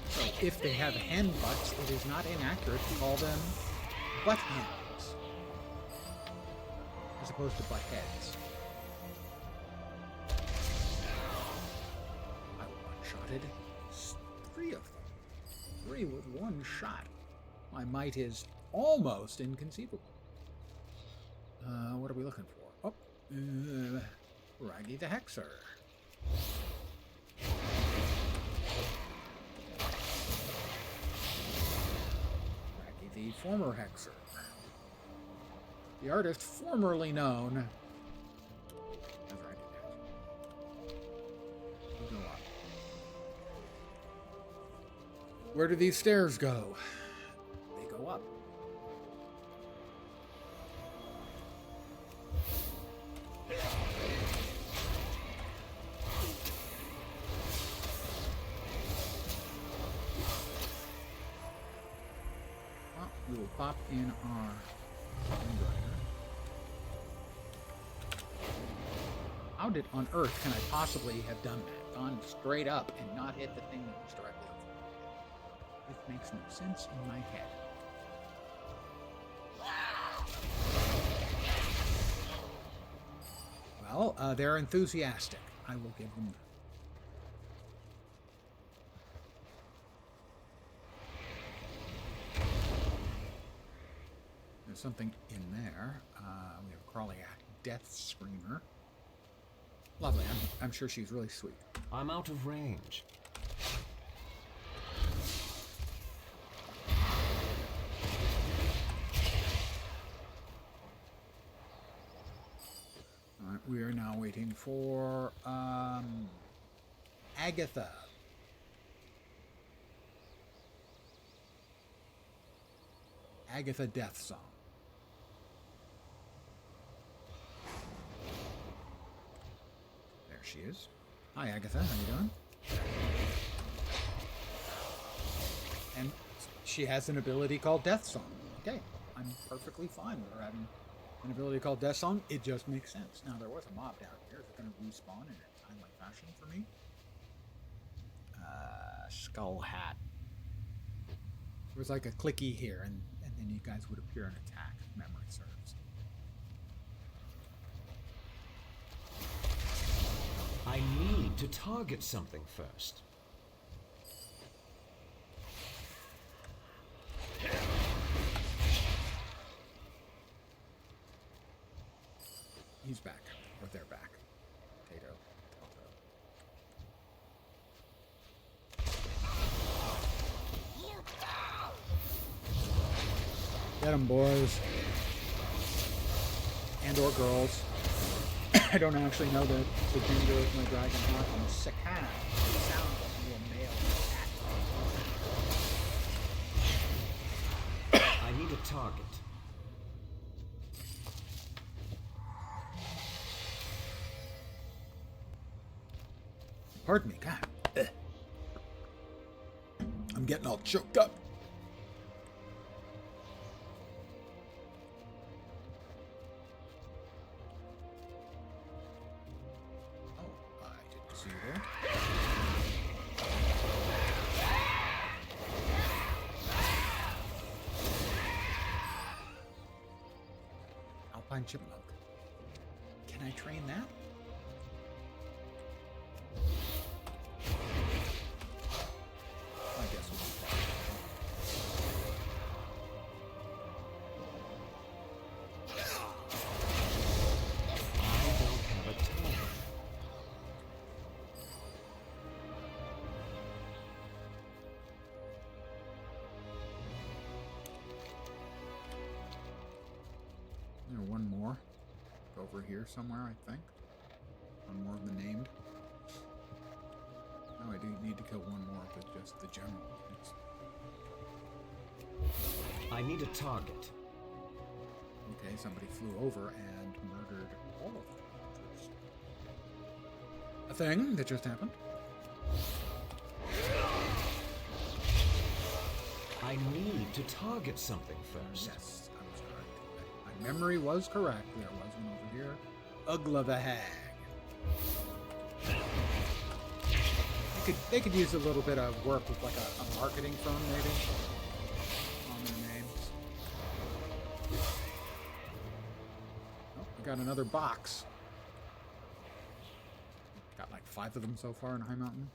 Speaker 1: So if they have hen butts, it is not inaccurate to call them butt hens, as opposed to butt heads. I one-shotted 3 of them. 3 with 1 shot. My might is almost inconceivable. What are we looking for? Oh, Raggy the Hexer. Raggy the former Hexer. The artist formerly known as Raggy the Hexer. We'll go up. Where do these stairs go? They go up. will pop in our grinder. How did on earth can I possibly have done that? Gone straight up and not hit the thing that was directly over. This makes no sense in my head. Well, they're enthusiastic. I will give them that. There's something in there. We have a crawly death screamer. Lovely. I'm sure she's really sweet.
Speaker 5: I'm out of range.
Speaker 1: All right, we are now waiting for Agatha. Agatha Death Song. There she is. Hi, Agatha. How you doing? And she has an ability called Death Song. Okay, I'm perfectly fine with her having an ability called Death Song. It just makes sense. Now, there was a mob down here. Is it going to respawn in a timely fashion for me? Skull Hat. There was like a clicky here, and then you guys would appear and attack, if memory serves.
Speaker 5: I need to target something first.
Speaker 1: He's back, or they're back. Potato. Get them, boys. And or girls. I don't actually know the gender of my dragon hawk. Sakan. It sounds like a little male cat.
Speaker 5: I need a target.
Speaker 1: Pardon me, God. Ugh. I'm getting all choked up. Oh, I didn't see you there. Alpine chipmunk. Can I train that? I guess we'll do that.
Speaker 5: I don't have a target.
Speaker 1: There, one more. Over here somewhere, I think. One more of the named. No, I do need to kill one more of just the general.
Speaker 5: I need a target.
Speaker 1: Okay, somebody flew over and murdered all of them. A thing that just happened.
Speaker 5: I need to target something first.
Speaker 1: Yes, I was correct. My memory was correct. There was one over here. Ugla the Hag. They could use a little bit of work with like a marketing firm maybe on their names. Oh, we got another box. Got like 5 of them so far in High Mountain.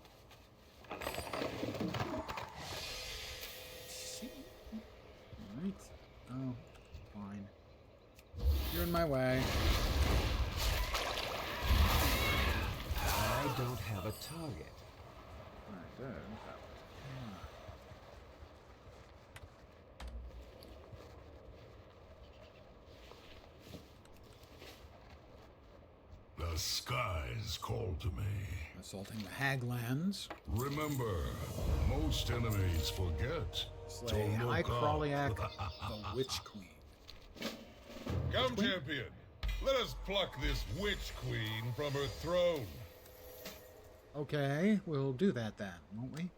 Speaker 1: Alright. Oh, fine. You're in my way.
Speaker 5: I don't have a target.
Speaker 1: I did.
Speaker 6: The skies call to me.
Speaker 1: Assaulting the Haglands.
Speaker 6: Remember, most enemies forget.
Speaker 1: Slay
Speaker 6: to
Speaker 1: High
Speaker 6: look up.
Speaker 1: Kroliak, the Witch Queen.
Speaker 7: Come, champion. Let us pluck this witch queen from her throne.
Speaker 1: Okay, we'll do that then, won't we?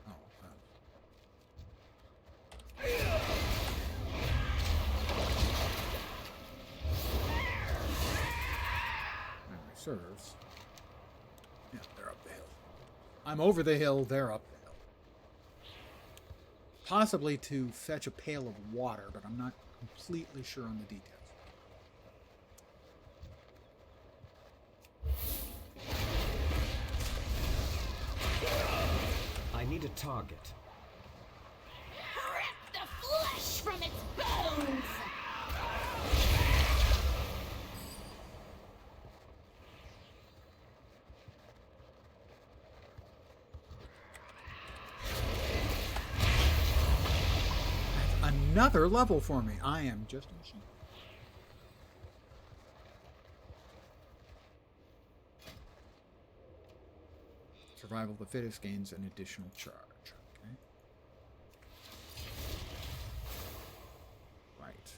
Speaker 1: Oh, serves. Yeah, they're up the hill. I'm over the hill, they're up the hill. Possibly to fetch a pail of water, but I'm not completely sure on the details.
Speaker 5: I need a target.
Speaker 8: Rip the flesh from its bones!
Speaker 1: That's another level for me. I am just a machine. Survival of the fittest gains an additional charge. Okay. Right.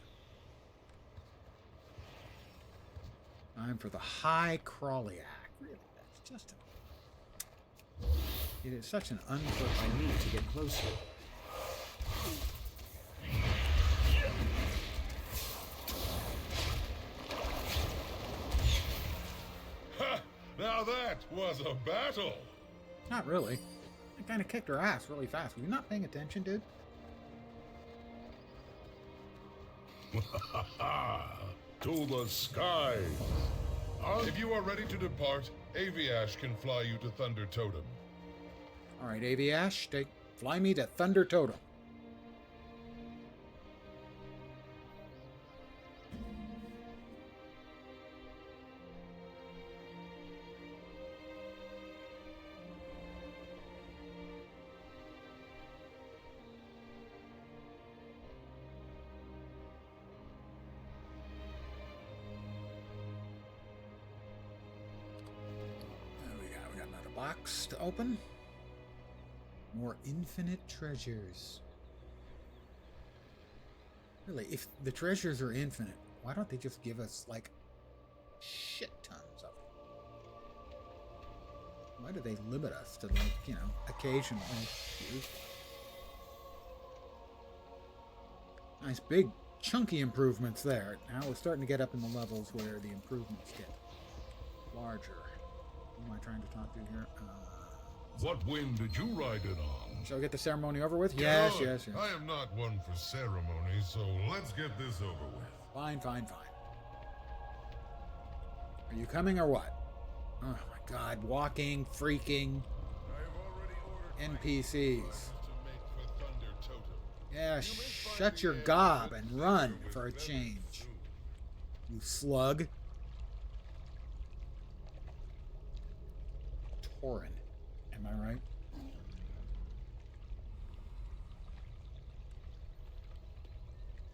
Speaker 1: Time for the high crawlyak. Really, that's just it is such an unpleasant.
Speaker 5: I need to get closer.
Speaker 7: Ha! Now that was a battle!
Speaker 1: Not really. I kind of kicked her ass really fast. Were you not paying attention, dude?
Speaker 7: To the skies! If you are ready to depart, Aviash can fly you to Thunder Totem.
Speaker 1: All right, Aviash, fly me to Thunder Totem. We got another box to open. More infinite treasures. Really, if the treasures are infinite, why don't they just give us, like, shit tons of them? Why do they limit us to, like, you know, occasionally? Nice big chunky improvements there. Now we're starting to get up in the levels where the improvements get larger. Who am I trying to talk to here?
Speaker 6: What wind did you ride it on?
Speaker 1: Shall we get the ceremony over with?
Speaker 7: Get
Speaker 1: Yes,
Speaker 7: on.
Speaker 1: yes, yes.
Speaker 7: I am not one for ceremonies, so let's get this over with.
Speaker 1: Fine, fine, fine. Are you coming or what? Oh my god, walking, freaking
Speaker 7: I have already ordered
Speaker 1: NPCs.
Speaker 7: to make for Thunder Totem.
Speaker 1: Yeah,
Speaker 7: You may find
Speaker 1: shut
Speaker 7: the
Speaker 1: your
Speaker 7: air
Speaker 1: gob
Speaker 7: a bit
Speaker 1: and run
Speaker 7: thicker
Speaker 1: for a
Speaker 7: with
Speaker 1: change.
Speaker 7: soon.
Speaker 1: You slug. Torin. Am I right?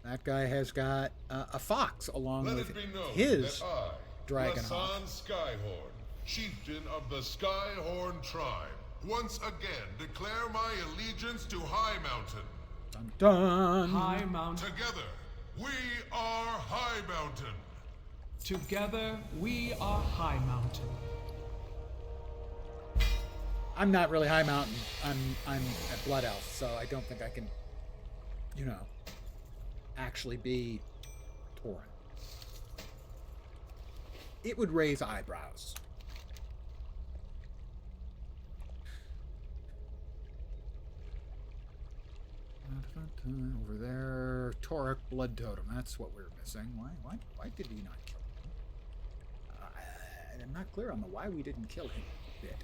Speaker 1: That guy has got a fox along
Speaker 7: Let
Speaker 1: with
Speaker 7: it be known
Speaker 1: his
Speaker 7: that I,
Speaker 1: dragon
Speaker 7: Lasan Skyhorn, chieftain of the Skyhorn tribe, once again declare my allegiance to High Mountain.
Speaker 1: Dun dun.
Speaker 5: High Mountain.
Speaker 7: Together, we are High Mountain.
Speaker 5: Together, we are High Mountain.
Speaker 1: I'm not really High Mountain. I'm a Blood Elf, so I don't think I can, you know, actually be Torin. It would raise eyebrows. Over there, Tauric Blood Totem. That's what we're missing. Why did we not kill him? I'm not clear on the why we didn't kill him bit.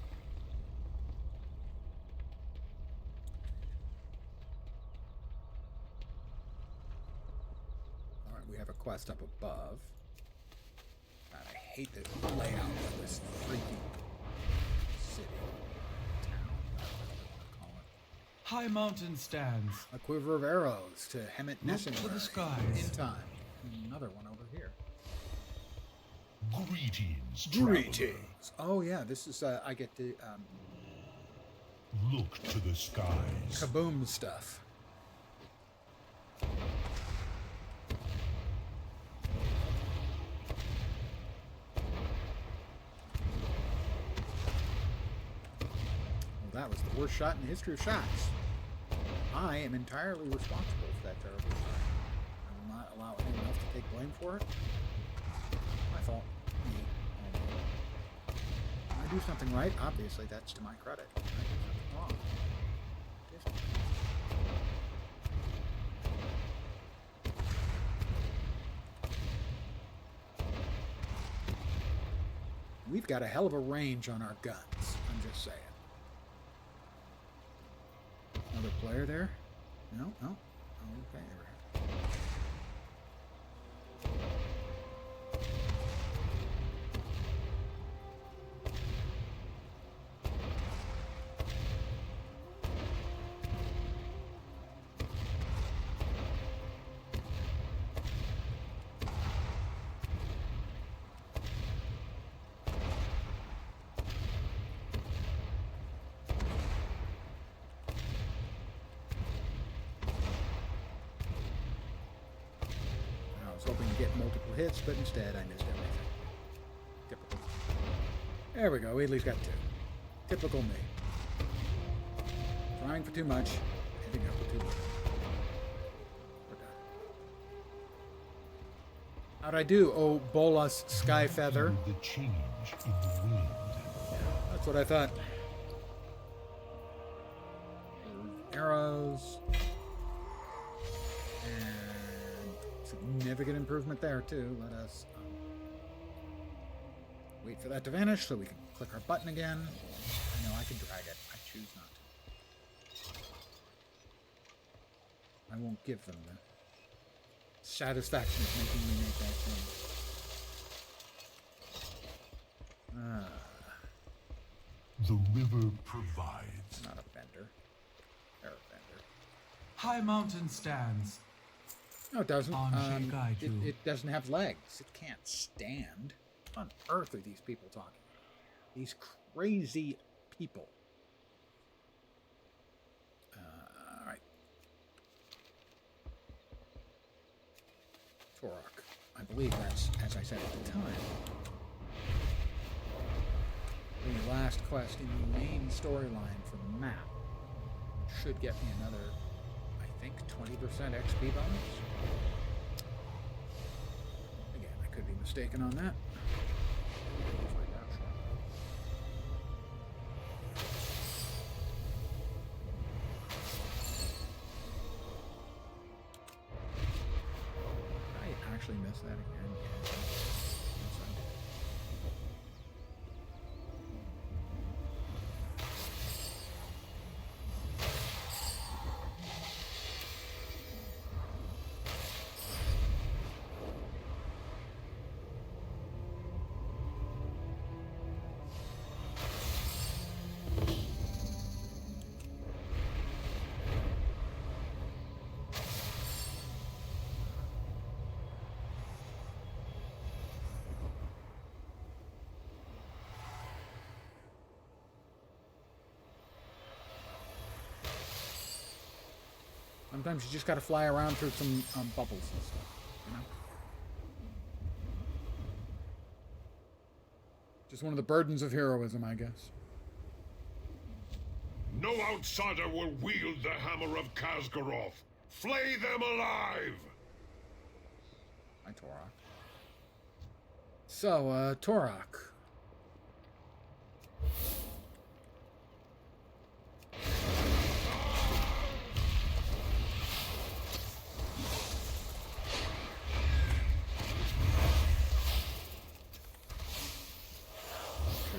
Speaker 1: Alright, we have a quest up above. God, I hate the layout of this freaking city. Town, whatever you want to call it.
Speaker 5: High Mountain stands.
Speaker 1: A quiver of arrows to Hemet
Speaker 5: Look to the
Speaker 1: Nessinwary
Speaker 5: skies.
Speaker 1: in time. Another one over here.
Speaker 6: Greetings, traveler.
Speaker 1: Oh yeah, this is I get to
Speaker 6: Look to the skies.
Speaker 1: kaboom stuff. Well, that was the worst shot in the history of shots. I am entirely responsible for that terrible shot. I will not allow anyone else to take blame for it. My fault. Me. I do something right, obviously that's to my credit. I do something wrong. It isn't. We've got a hell of a range on our guns, I'm just saying. Another player there? No? No? Okay, there we go. Hoping to get multiple hits, but instead I missed everything. Typical. There we go, we at least got two. Typical me. Trying for too much, ending up with too little. We're done. How'd I do, oh Bolas Skyfeather?
Speaker 6: The change in the wind.
Speaker 1: That's what I thought. Arrows. Significant improvement there too. Let us wait for that to vanish so we can click our button again. I know I can drag it. I choose not to. I won't give them the satisfaction of making me make that change.
Speaker 6: The river provides.
Speaker 1: Not a bender. They're a bender.
Speaker 9: High mountain stands.
Speaker 1: No, it doesn't.
Speaker 9: On
Speaker 1: It doesn't have legs. It can't stand. What on earth are these people talking about? These crazy people. All right. Torok. I believe that's, as I said at the time, the last quest in the main storyline for the map. Should get me another, I think, 20% XP bonus. Again, I could be mistaken on that. We'll find out shortly. I actually missed that again. Yes, I did. Sometimes you just got to fly around through some bubbles and stuff, you know? Just one of the burdens of heroism, I guess.
Speaker 4: No outsider will wield the hammer of Kazgarov. Flay them alive!
Speaker 1: Hi, Torok. So, Torok.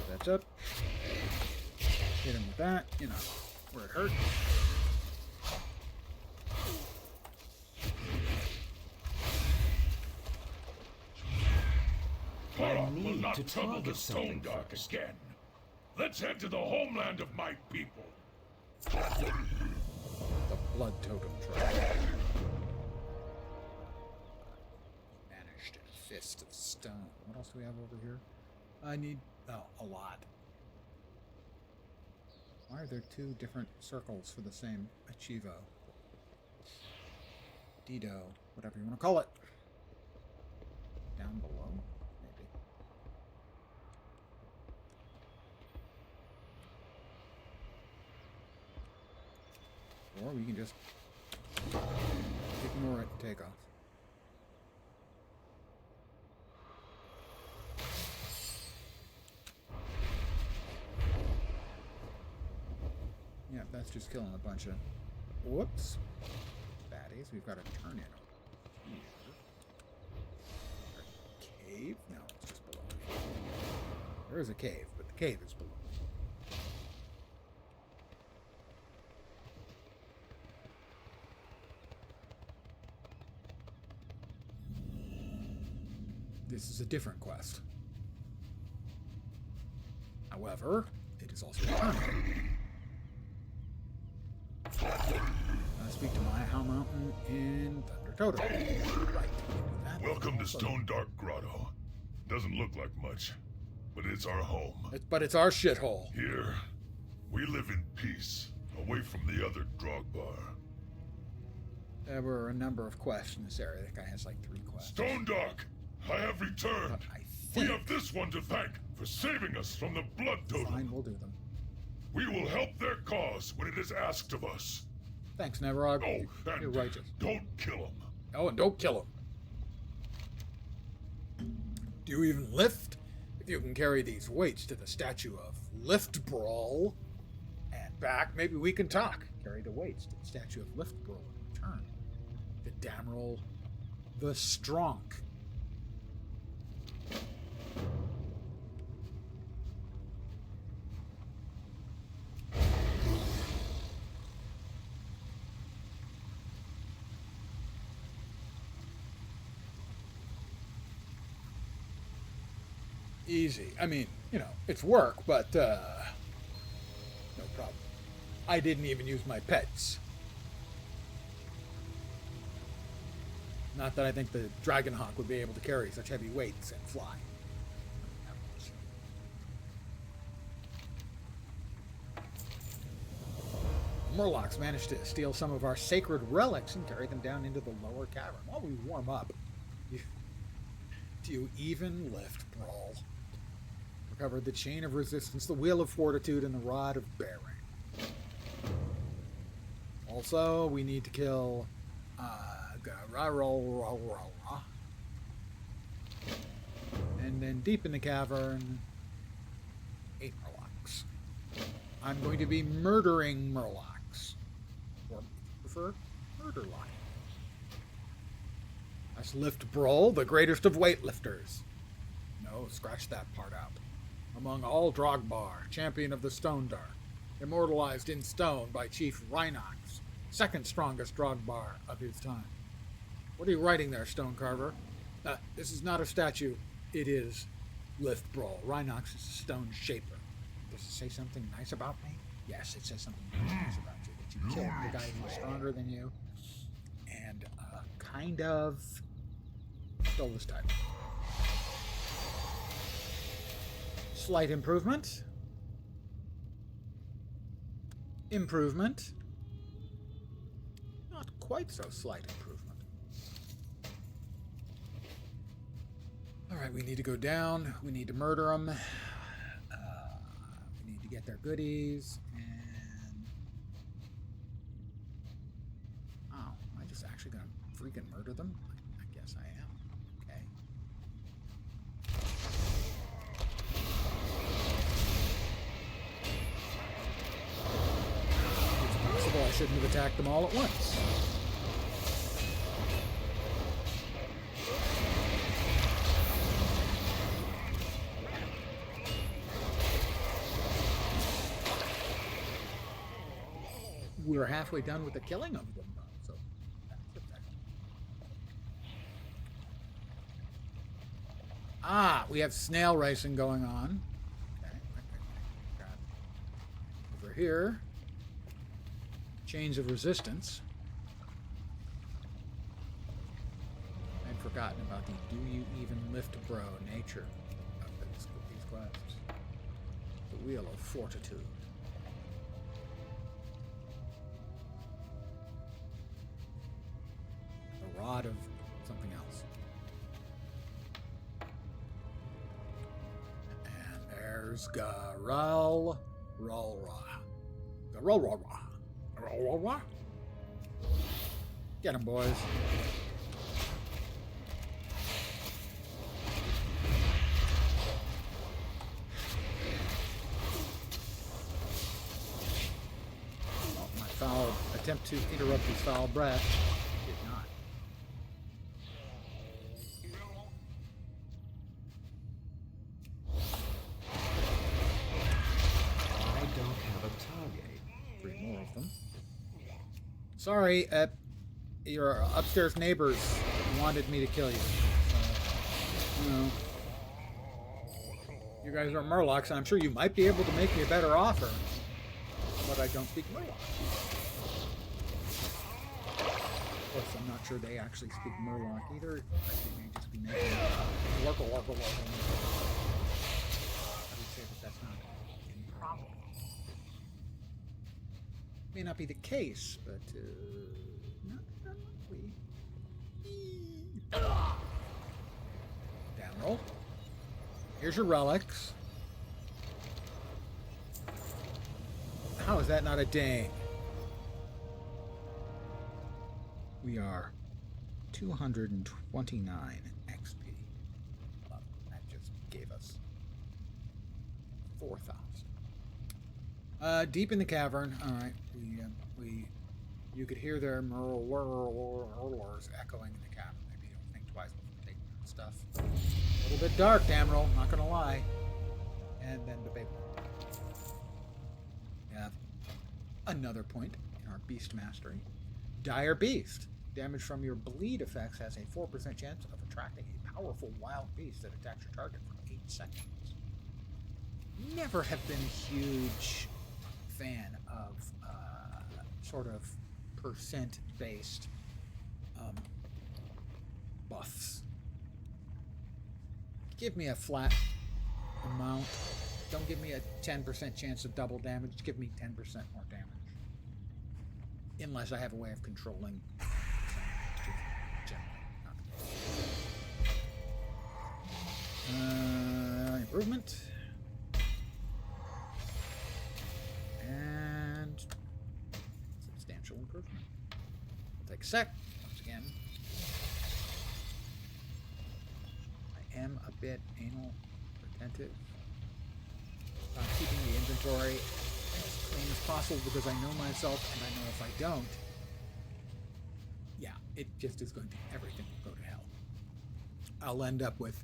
Speaker 1: That's up. Hit him with that, you know, where it hurts.
Speaker 6: Torok will not trouble the Stone Dark again. Let's head to the homeland of my people.
Speaker 1: The Blood Totem Tribe. Vanished in a fist of stone. What else do we have over here? I need... oh, a lot. Why are there two different circles for the same Achivo? Dido, whatever you want to call it. Down below, maybe. Or we can just ignore it and take off. Yeah, that's just killing a bunch of... Whoops. Baddies. We've got to turn in over here. Cave? No, it's just below. There is a cave, but the cave is below. This is a different quest. However, it is also a tournament. Speak to my How Mountain in Thunder Totem. Right.
Speaker 4: Welcome to Stone Dark Grotto. Doesn't look like much, but it's our home.
Speaker 1: But it's our shithole.
Speaker 4: Here, we live in peace, away from the other Drogbar.
Speaker 1: There were a number of quests in this area. That guy has like 3 quests.
Speaker 4: Stone Dark, I have returned. We have this one to thank for saving us from the Blood Totem.
Speaker 1: Fine, we'll do them.
Speaker 4: We will help their cause when it is asked of us.
Speaker 1: Thanks, Neverog.
Speaker 4: Oh, and
Speaker 1: you're righteous.
Speaker 4: Don't kill him.
Speaker 1: Oh, and don't kill him. Do you even lift? If you can carry these weights to the statue of Lift Brawl and back, maybe we can talk. Carry the weights to the statue of Lift Brawl in return. The Damrel the Strong. Easy. I mean, you know, it's work, but no problem. I didn't even use my pets. Not that I think the Dragonhawk would be able to carry such heavy weights and fly. Murlocs managed to steal some of our sacred relics and carry them down into the lower cavern. While we warm up, do you even lift Brawl? Recovered the Chain of Resistance, the Wheel of Fortitude, and the Rod of Bearing. Also, we need to kill and then deep in the cavern, 8 Murlocs. I'm going to be murdering Murlocs. Or prefer murder lion. Let's lift Brawl, the greatest of weightlifters. No, scratch that part out. Among all Drogbar, champion of the Stone Dark, immortalized in stone by Chief Rhinox, second strongest Drogbar of his time. What are you writing there, Stone Carver? This is not a statue. It is Lift Brawl. Rhinox is a stone shaper. Does it say something nice about me? Yes, it says something nice about you. That you killed the guy who's stronger than you. And kind of stole this title. Slight improvement. Improvement. Not quite so slight improvement. Alright, we need to go down. We need to murder them. We need to get their goodies. And... oh, am I just actually going to freaking murder them? I guess I am. Okay. It's possible I shouldn't have attacked them all at once. We're halfway done with the killing of them, so that's okay. Ah, we have snail racing going on. Okay. Over here, chains of resistance. I'd forgotten about the do you even lift bro nature of these quests. The Wheel of Fortitude. Rod of something else. And there's Garalralra. Garalralra. Get him, boys. attempt to interrupt his foul breath. Did not.
Speaker 5: I don't have a target.
Speaker 1: 3 more of them. Sorry, your upstairs neighbors wanted me to kill you. So, you know, you guys are Murlocs, and I'm sure you might be able to make me a better offer, but I don't speak Murloc. Of course, I'm not sure they actually speak Murloc either. They may just be making Warkle. I would say that that's not improbable. May not be the case, but not likely. Down roll. Here's your relics. How is that not a ding? We are 229 XP. Well, that just gave us 4,000. Deep in the cavern. All right, you could hear their roars echoing in the cavern. Maybe you don't think twice before taking your stuff. A little bit dark, Dameril, not gonna lie. And then the big one. We have another point in our beast mastery. Dire Beast. Damage from your bleed effects has a 4% chance of attracting a powerful wild beast that attacks your target for 8 seconds. Never have been a huge fan of sort of percent-based buffs. Give me a flat amount. Don't give me a 10% chance of double damage. Give me 10% more damage. Unless I have a way of controlling. Improvement. And substantial improvement. We'll take a sec. Once again. I am a bit anal retentive. I'm keeping the inventory as clean as possible because I know myself and I know if I don't, yeah, it just is going to, everything will go to hell. I'll end up with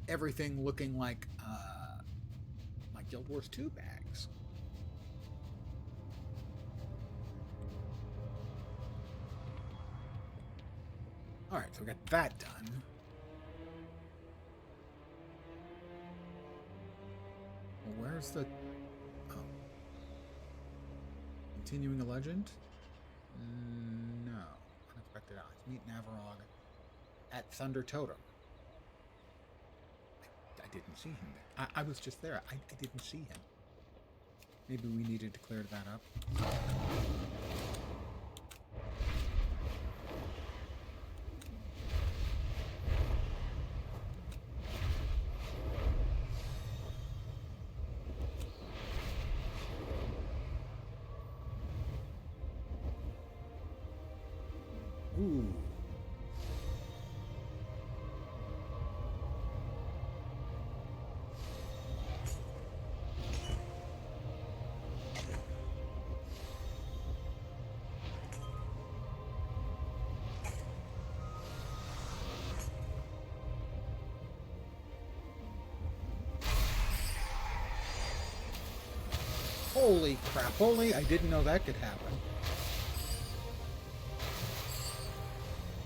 Speaker 1: everything looking like my Guild Wars 2 bags. Alright, so we got that done. Well, where's the... Oh. Continuing a legend? No. Unexpected allies. Meet Navarog at Thunder Totem. I didn't see him there. I was just there. I didn't see him. Maybe we needed to clear that up. Ooh. Holy crap, holy, I didn't know that could happen.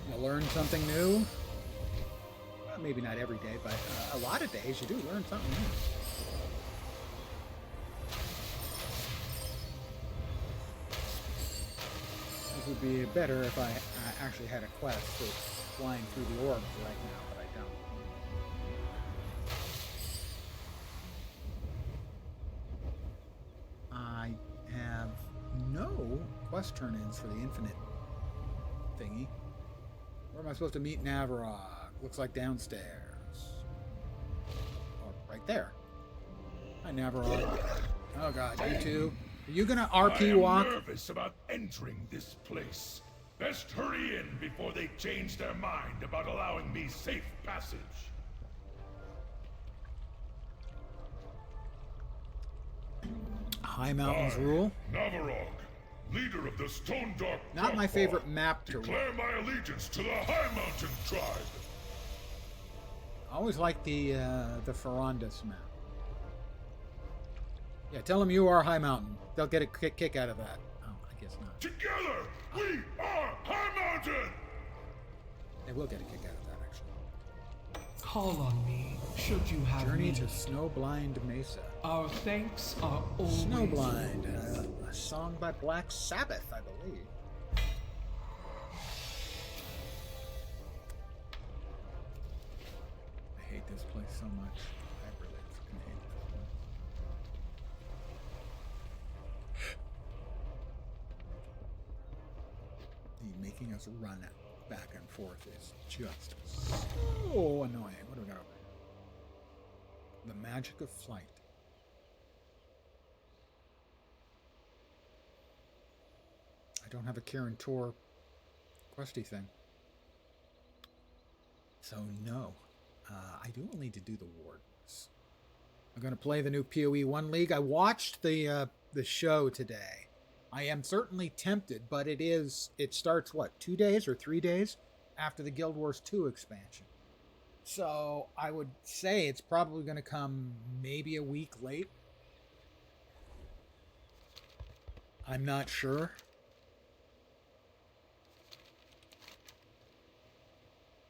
Speaker 1: You learn something new? Well, maybe not every day, but a lot of days you do learn something new. This would be better if I actually had a quest for flying through the orbs right now, but I don't. I have no quest turn-ins for the infinite thingy. Where am I supposed to meet Navarog? Looks like downstairs. Or right there. Hi, Navarog. Oh god, you two. Are you gonna RP walk?
Speaker 6: I'm nervous about entering this place. Best hurry in before they change their mind about allowing me safe passage.
Speaker 1: High Mountains rule?
Speaker 6: Navarog, leader of the Stone Dark
Speaker 1: Not my
Speaker 6: Dogpaw,
Speaker 1: favorite map to
Speaker 6: declare my allegiance to the High Mountain tribe.
Speaker 1: I always like the Ferondis map. Yeah, tell them you are High Mountain. They'll get a kick out of that. Oh, I guess not.
Speaker 6: Together, we are High Mountain!
Speaker 1: They will get a kick out of that, actually.
Speaker 9: Call on me, should you have
Speaker 1: Journey
Speaker 9: need.
Speaker 1: to Snowblind Mesa.
Speaker 9: Our thanks are always
Speaker 1: Snowblind, a song by Black Sabbath, I believe. I hate this place so much. I really fucking hate this place. The making us run back and forth is just so annoying. What do we got over here? The magic of flight. I don't have a Karen Tor questy thing. So no. I do need to do the wardens. I'm going to play the new PoE 1 League. I watched the show today. I am certainly tempted, but it starts, what, 2 days or 3 days after the Guild Wars 2 expansion. So I would say it's probably going to come maybe a week late. I'm not sure.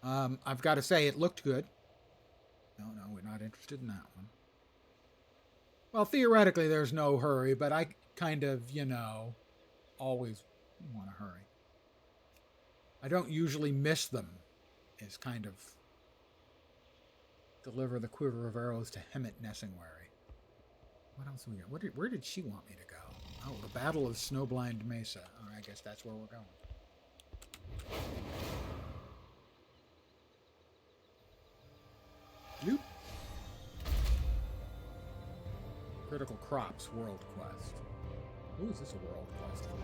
Speaker 1: I've got to say, it looked good. No, we're not interested in that one. Well, theoretically, there's no hurry, but I kind of, always want to hurry. I don't usually miss them. It's kind of deliver the quiver of arrows to Hemet Nessingwary. What else we got? Where did she want me to go? Oh, the Battle of Snowblind Mesa. All right, I guess that's where we're going. Bloop. Critical Crops World Quest. Who is this a world quest for?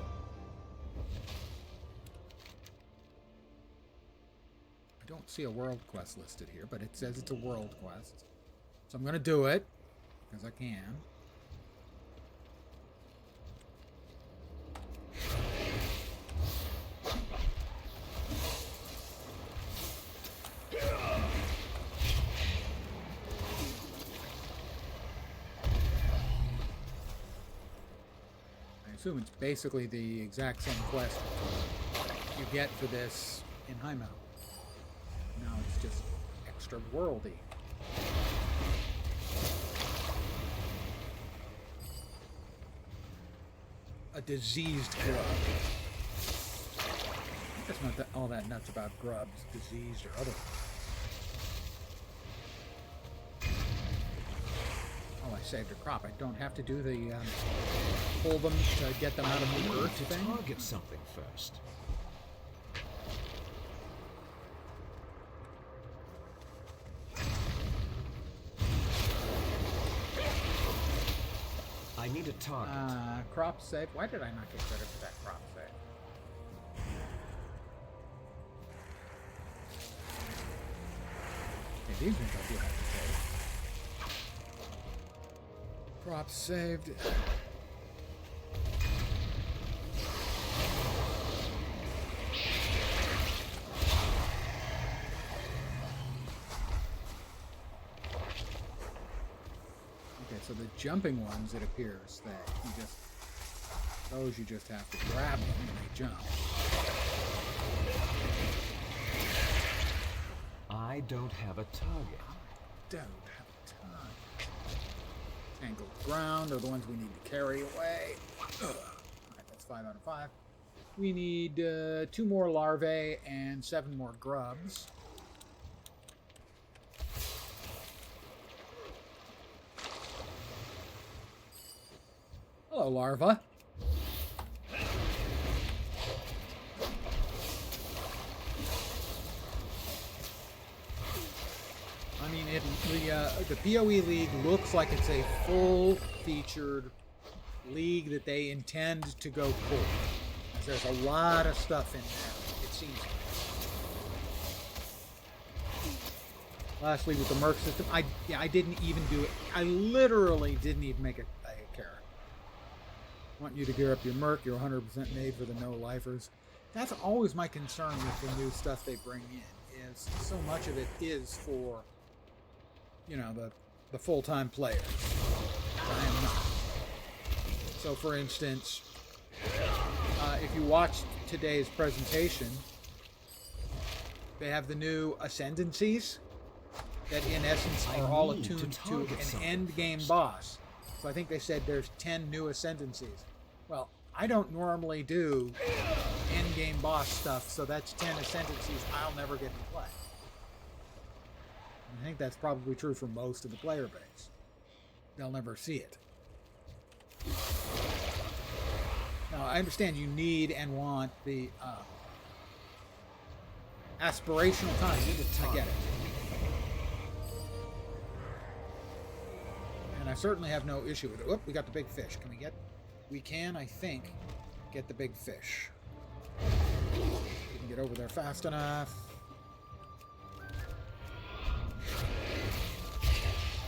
Speaker 1: I don't see a world quest listed here, but it says it's a world quest. So I'm going to do it, because I can. I assume it's basically the exact same quest you get for this in High Mountain. Now it's just extra worldy. A diseased grub. That's not all that nuts about grubs, diseased or otherwise. Oh, I saved a crop. I don't have to do the pull them to get them out of the earth thing.
Speaker 5: Target something first. I need a target.
Speaker 1: Crop save. Why did I not get credit for that crop save? Okay, these ones I do have to save. Crop saved. Okay, so the jumping ones, it appears that you just have to grab them when they jump.
Speaker 5: I don't have a target.
Speaker 1: Don't have a target. Tangled ground are the ones we need to carry away. Alright, that's 5 out of 5. We need 2 more larvae and 7 more grubs. Hello, larva. I mean, the PoE League looks like it's a full-featured league that they intend to go full. There's a lot of stuff in there, it seems. Lastly, with the Merc system, I didn't even do it. I literally didn't even make a character. Want you to gear up your merc. You're 100% made for the no-lifers. That's always my concern with the new stuff they bring in, is so much of it is for, you know, the full-time players. I am not. So, for instance, if you watched today's presentation, they have the new ascendancies that, in essence, are all attuned to an end-game boss. So I think they said there's 10 new ascendancies. Well, I don't normally do end-game boss stuff, so that's 10 ascendancies I'll never get to play. I think that's probably true for most of the player base. They'll never see it. Now, I understand you need and want the aspirational time. I get it. And I certainly have no issue with it. Oop, we got the big fish. Can we get... We can, I think, get the big fish. We can get over there fast enough.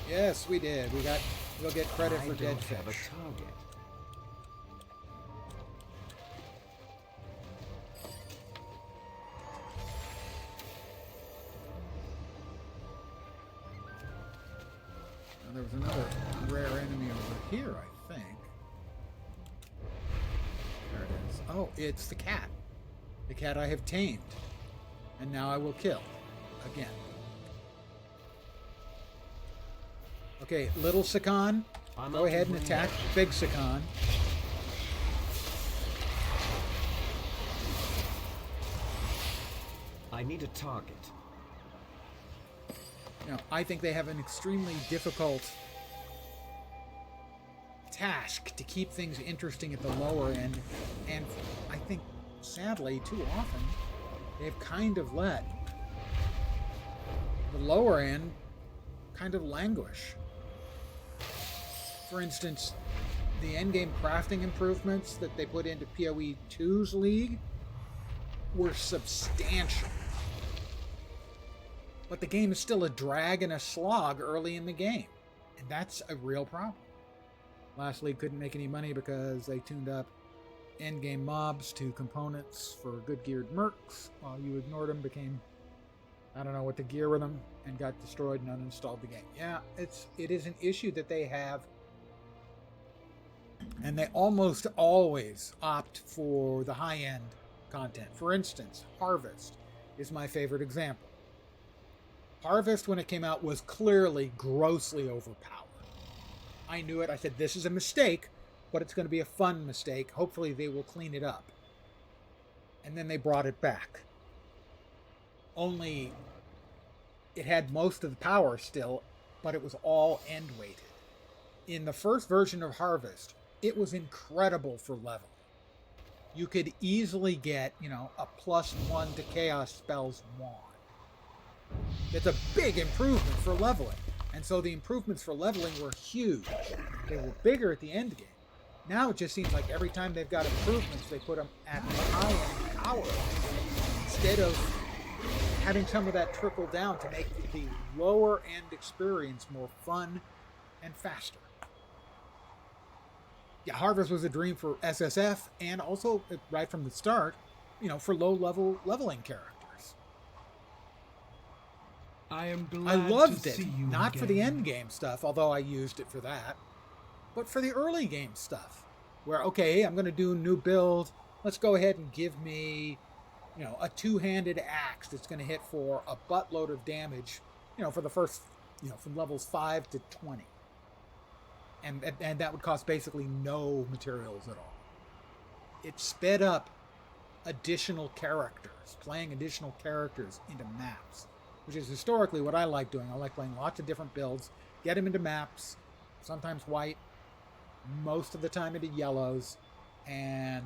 Speaker 1: Yes, we did. We'll get credit for dead fish.
Speaker 5: I don't have a target.
Speaker 1: Now, there was another rare enemy over here, I think. There it is. Oh, it's the cat. The cat I have tamed. And now I will kill. Again. Okay, little Sakan, go ahead and attack big Sakan.
Speaker 5: I need a target.
Speaker 1: Now, I think they have an extremely difficult task to keep things interesting at the lower end, and I think, sadly, too often, they've kind of let the lower end kind of languish. For instance, the endgame crafting improvements that they put into PoE 2's League were substantial. But the game is still a drag and a slog early in the game. And that's a real problem. Last League couldn't make any money because they tuned up endgame mobs to components for good geared mercs. While you ignored them, became, I don't know what to gear with them, and got destroyed and uninstalled the game. Yeah, it is an issue that they have. And they almost always opt for the high-end content. For instance, Harvest is my favorite example. Harvest, when it came out, was clearly grossly overpowered. I knew it. I said, this is a mistake, but it's going to be a fun mistake. Hopefully they will clean it up. And then they brought it back. Only it had most of the power still, but it was all end-weighted. In the first version of Harvest, it was incredible for level. You could easily get, a +1 to chaos spells wand. It's a big improvement for leveling. And so the improvements for leveling were huge. They were bigger at the end game. Now it just seems like every time they've got improvements, they put them at the high end power. Instead of having some of that trickle down to make the lower end experience more fun and faster. Yeah, Harvest was a dream for SSF, and also, right from the start, for low-level leveling characters.
Speaker 9: I am glad
Speaker 1: I loved
Speaker 9: to
Speaker 1: it,
Speaker 9: see you
Speaker 1: not for
Speaker 9: again.
Speaker 1: the end game stuff, although I used it for that, but for the early game stuff, where, okay, I'm going to do a new build, let's go ahead and give me, a two-handed axe that's going to hit for a buttload of damage, for the first, from levels 5 to 20. And that would cost basically no materials at all. It sped up additional characters, playing additional characters into maps, which is historically what I like doing. I like playing lots of different builds, get them into maps, sometimes white, most of the time into yellows, and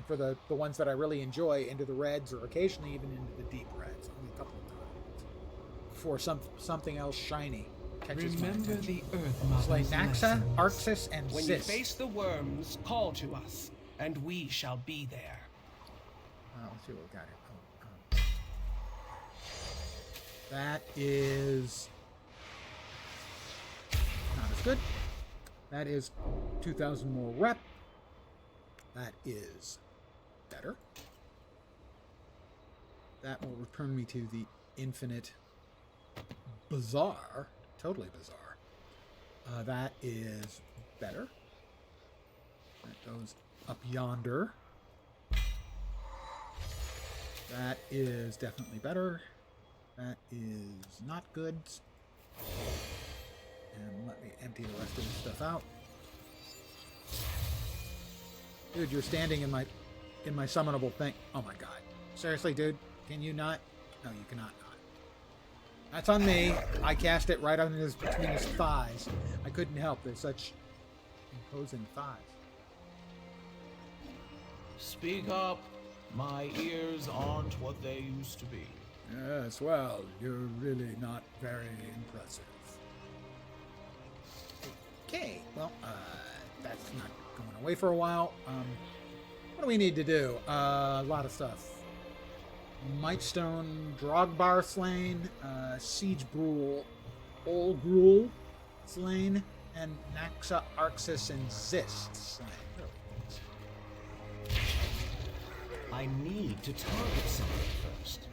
Speaker 1: for the ones that I really enjoy, into the reds, or occasionally even into the deep reds, only a couple of times, before something else shiny catches my
Speaker 9: Remember
Speaker 1: attention.
Speaker 9: the Earth
Speaker 1: It's like
Speaker 9: Mother's
Speaker 1: Naxa,
Speaker 9: lessons.
Speaker 1: Arxis, and
Speaker 10: When
Speaker 1: Sis.
Speaker 10: you face the worms, call to us, and we shall be there.
Speaker 1: Let's see what we got here. That is not as good. That is 2,000 more rep. That is better. That will return me to the infinite bazaar. Totally bizarre. That is better. That goes up yonder. That is definitely better. That is not good. And let me empty the rest of this stuff out. Dude, you're standing in my summonable thing. Oh my god. Seriously, dude? Can you not? No, you cannot not. That's on me. I cast it right on between his thighs. I couldn't help. They're such imposing thighs.
Speaker 10: Speak up. My ears aren't what they used to be.
Speaker 1: Yes, well, you're really not very impressive. Okay, well, that's not going away for a while. What do we need to do? A lot of stuff. Mightstone Drogbar slain, Siege Brule, Olgrul slain, and Naxa, Arxis, and Zist slain.
Speaker 5: I need to target something first.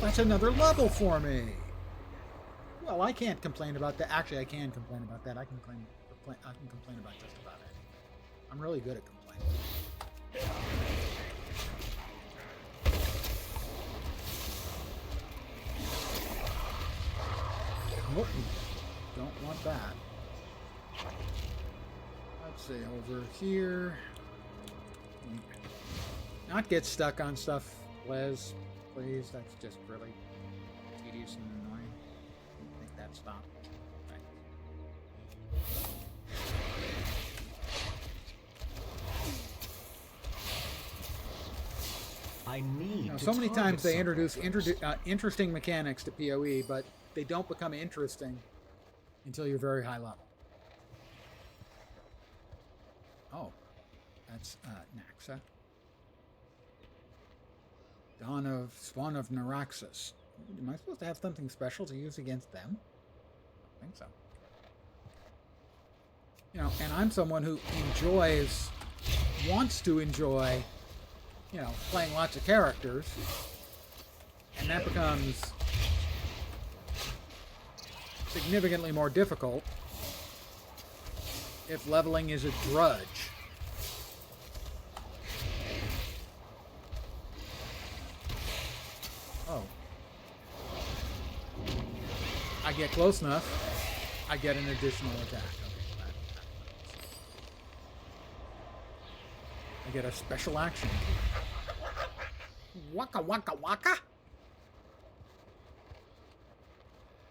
Speaker 1: That's another level for me. Well, I can't complain about that. Actually, I can complain about that. I can complain about just about anything. I'm really good at complaining. Nope. Don't want that. Let's see, over here. Not get stuck on stuff, Les. Please, that's just really tedious and annoying. Make that stop.
Speaker 5: I need to
Speaker 1: so many times they
Speaker 5: something
Speaker 1: introduce
Speaker 5: first.
Speaker 1: interesting mechanics to PoE, but they don't become interesting until you're very high level. Oh, that's Naxa. Spawn of Naraxis. Am I supposed to have something special to use against them? I think so. You know, and I'm someone who wants to enjoy, you know, playing lots of characters, and that becomes significantly more difficult if leveling is a drudge. Oh. I get close enough, I get an additional attack. I get a special action. Waka waka waka.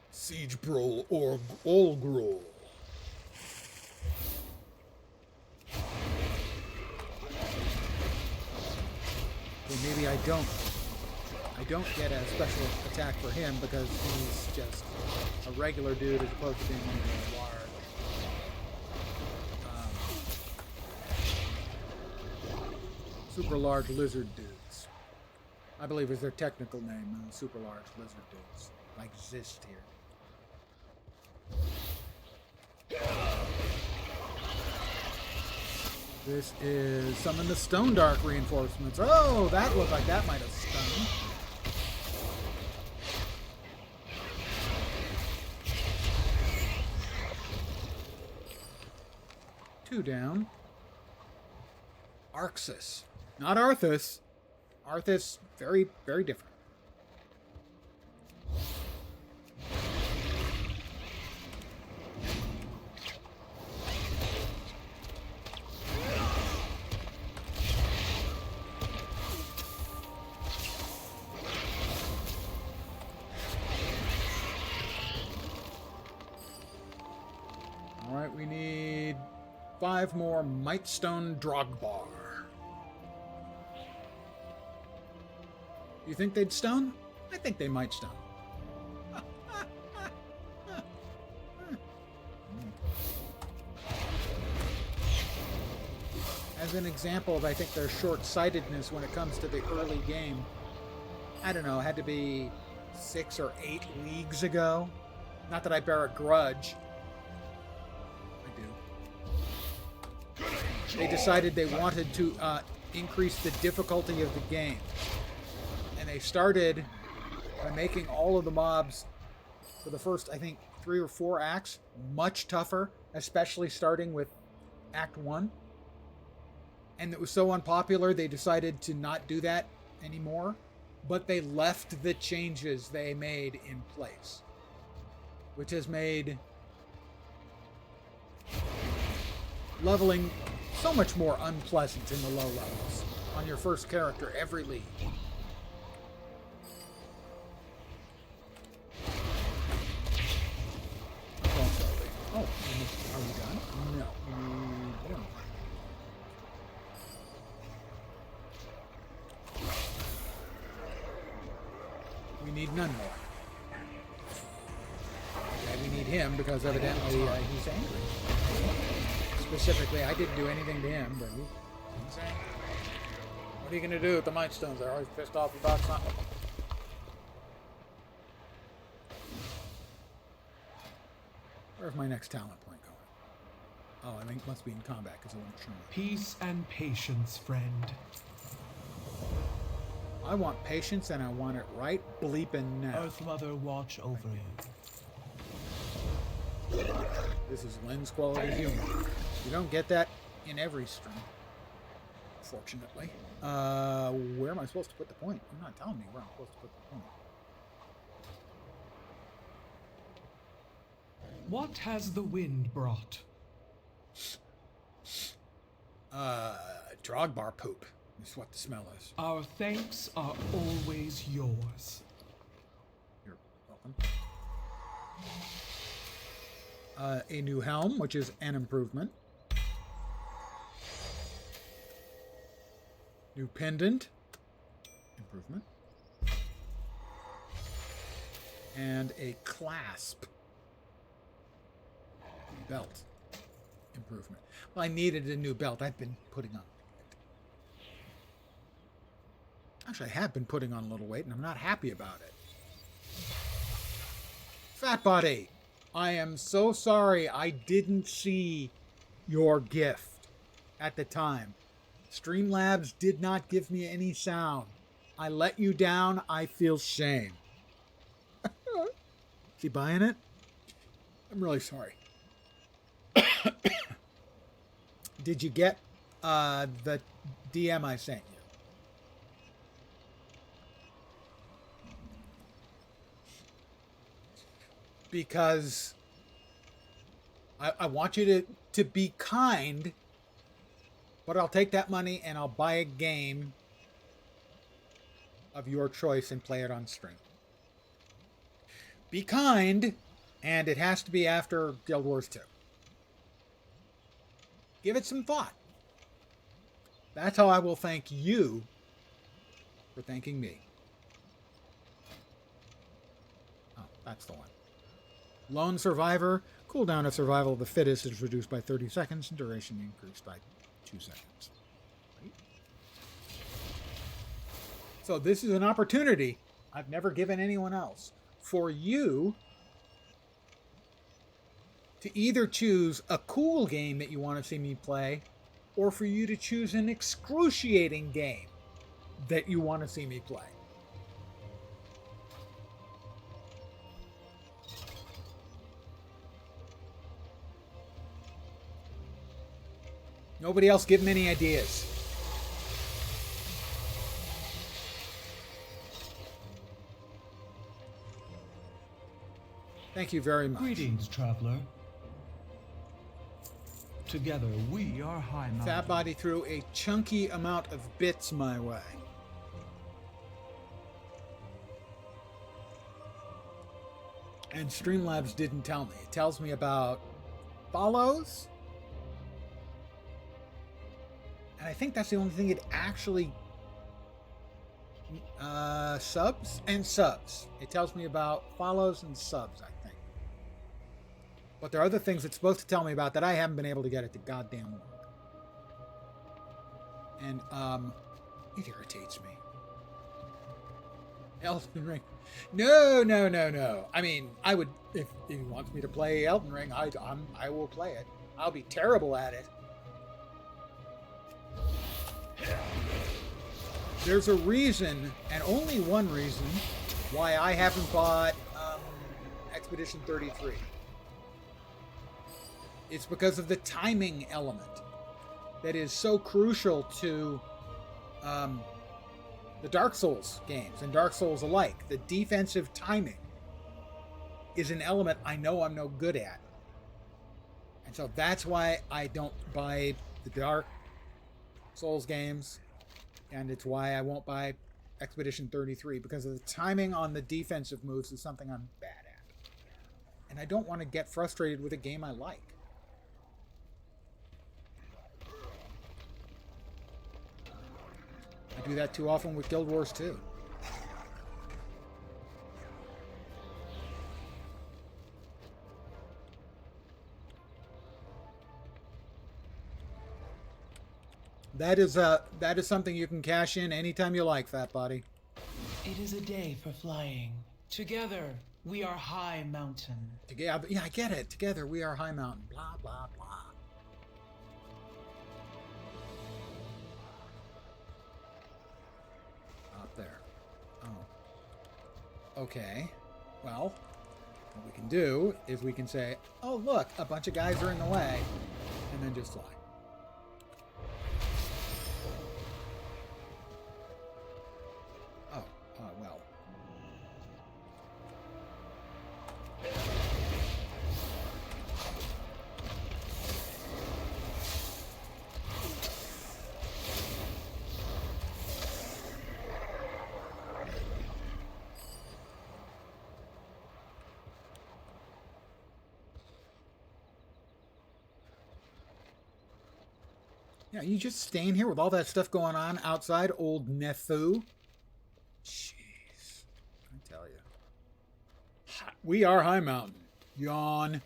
Speaker 1: Siege Brule or Olgrul. Okay, maybe I don't get a special attack for him because he's just a regular dude as opposed to being one of the large, super large lizard dudes. I believe is their technical name, super large lizard dudes, like Zist here. This is summon the Stone Dark reinforcements. Oh, that looked like that might have stunned. Two down. Arxis. Not Arthas. Arthas, very, very different. Alright, we need 5 more Mightstone Drogbar. You think they'd stone? I think they might stone. As an example of, I think, their short-sightedness when it comes to the early game, I don't know, it had to be 6 or 8 leagues ago. Not that I bear a grudge. I do. They decided they wanted to increase the difficulty of the game. And they started by making all of the mobs for the first, I think, 3 or 4 acts much tougher, especially starting with Act 1. And it was so unpopular, they decided to not do that anymore. But they left the changes they made in place, which has made leveling so much more unpleasant in the low levels on your first character every league. Oh, are we done? No. We don't. We need none more. Okay, we need him because evidently he's angry. Specifically, I didn't do anything to him, but he's angry. What are you going to do with the Mind Stones? They're always pissed off about something. Where's my next talent point going? Oh, I think it must be in combat because it won't show me.
Speaker 9: Peace and patience, friend.
Speaker 1: I want patience and I want it right bleeping now.
Speaker 10: Earth Mother, watch over you.
Speaker 1: This is Lynn's quality humor. You don't get that in every stream, fortunately. Where am I supposed to put the point? You're not telling me where I'm supposed to put the point.
Speaker 9: What has the wind brought?
Speaker 1: Drogbar poop is what the smell is.
Speaker 9: Our thanks are always yours.
Speaker 1: You're welcome. A new helm, which is an improvement. New pendant, improvement. And a clasp belt, improvement. Well, I needed a new belt. I've been putting on. Actually, I have been putting on a little weight, and I'm not happy about it. Fat Body, I am so sorry I didn't see your gift at the time. Streamlabs did not give me any sound. I let you down. I feel shame. Is he buying it? I'm really sorry. Did you get the DM I sent you? Because I want you to be kind, but I'll take that money and I'll buy a game of your choice and play it on stream. Be kind, and it has to be after Guild Wars 2. Give it some thought. That's how I will thank you for thanking me. Oh, that's the one. Lone Survivor. Cooldown of survival of the fittest is reduced by 30 seconds and duration increased by 2 seconds. Right? So this is an opportunity I've never given anyone else for you to either choose a cool game that you want to see me play, or for you to choose an excruciating game that you want to see me play. Nobody else give him any ideas. Thank you very much.
Speaker 9: Greetings, traveler. Together we are high mountain.
Speaker 1: Fat Body threw a chunky amount of bits my way. And Streamlabs didn't tell me. It tells me about follows. And I think that's the only thing it actually... subs and subs. It tells me about follows and subs, I think. But there are other things it's supposed to tell me about that I haven't been able to get it to goddamn work. And, it irritates me. Elden Ring. No, no, no, no. I mean, I would if he wants me to play Elden Ring, I will play it. I'll be terrible at it. There's a reason, and only one reason, why I haven't bought Expedition 33. It's because of the timing element that is so crucial to the Dark Souls games and Dark Souls alike. The defensive timing is an element I know I'm no good at. And so that's why I don't buy the Dark Souls games, and it's why I won't buy Expedition 33, because of the timing on the defensive moves is something I'm bad at. And I don't want to get frustrated with a game I like. I do that too often with Guild Wars 2. That is something you can cash in anytime you like, Fat Body.
Speaker 9: It is a day for flying. Together, we are High Mountain.
Speaker 1: Yeah, I get it. Together, we are High Mountain. Blah, blah, blah. Up there. Oh. Okay. Well, what we can do is we can say, oh, look, a bunch of guys are in the way, and then just fly. Well. Yeah, you just staying here with all that stuff going on outside, old Nefu? Jeez, I tell you. We are High Mountain. Yawn.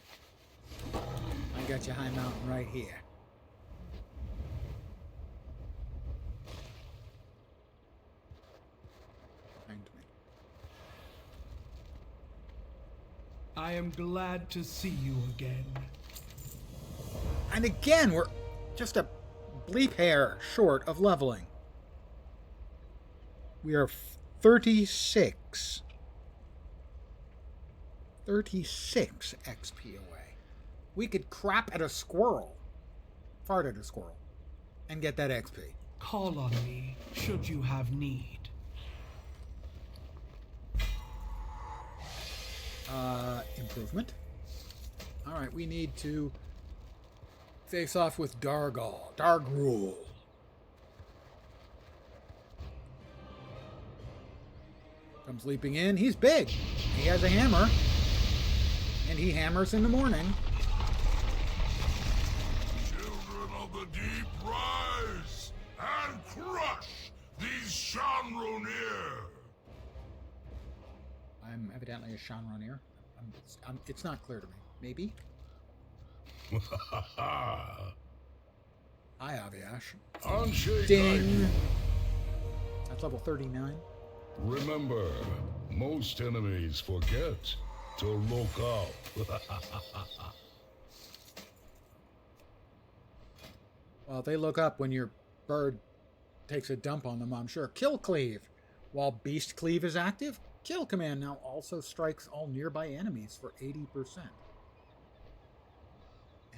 Speaker 1: I got you High Mountain right here. Behind me.
Speaker 9: I am glad to see you again.
Speaker 1: And again, we're just a bleep hair short of leveling. We are 36 XP away. We could crap at a squirrel, fart at a squirrel, and get that XP.
Speaker 9: Call on me should you have need.
Speaker 1: Improvement. Alright, we need to face off with Dargrul. Comes leaping in. He's big. He has a hammer. And he hammers in the morning.
Speaker 6: Children of the deep, rise and crush these Shanronir.
Speaker 1: I'm evidently a Shanronir. It's not clear to me. Maybe? Hi, Aviash. Ding! That's level 39.
Speaker 6: Remember, most enemies forget to look up.
Speaker 1: Well, they look up when your bird takes a dump on them, I'm sure. Kill Cleave. While Beast Cleave is active, Kill command now also strikes all nearby enemies for 80%.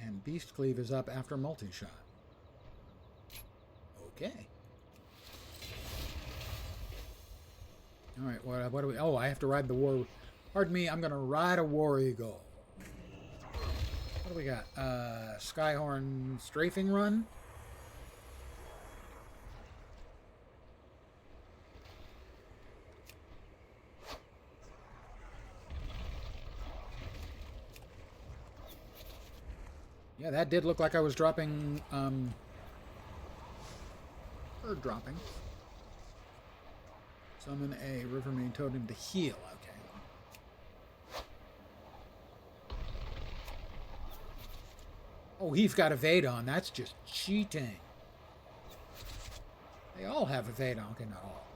Speaker 1: And Beast Cleave is up after multi-shot. Okay. Alright, what do we... Oh, I have to ride the war... Pardon me, I'm going to ride a War Eagle. What do we got? Skyhorn Strafing Run? Yeah, that did look like I was dropping, bird dropping. Summon a Rivermane Totem to heal, okay. Oh, he's got evade on, that's just cheating. They all have evade on, okay, not all.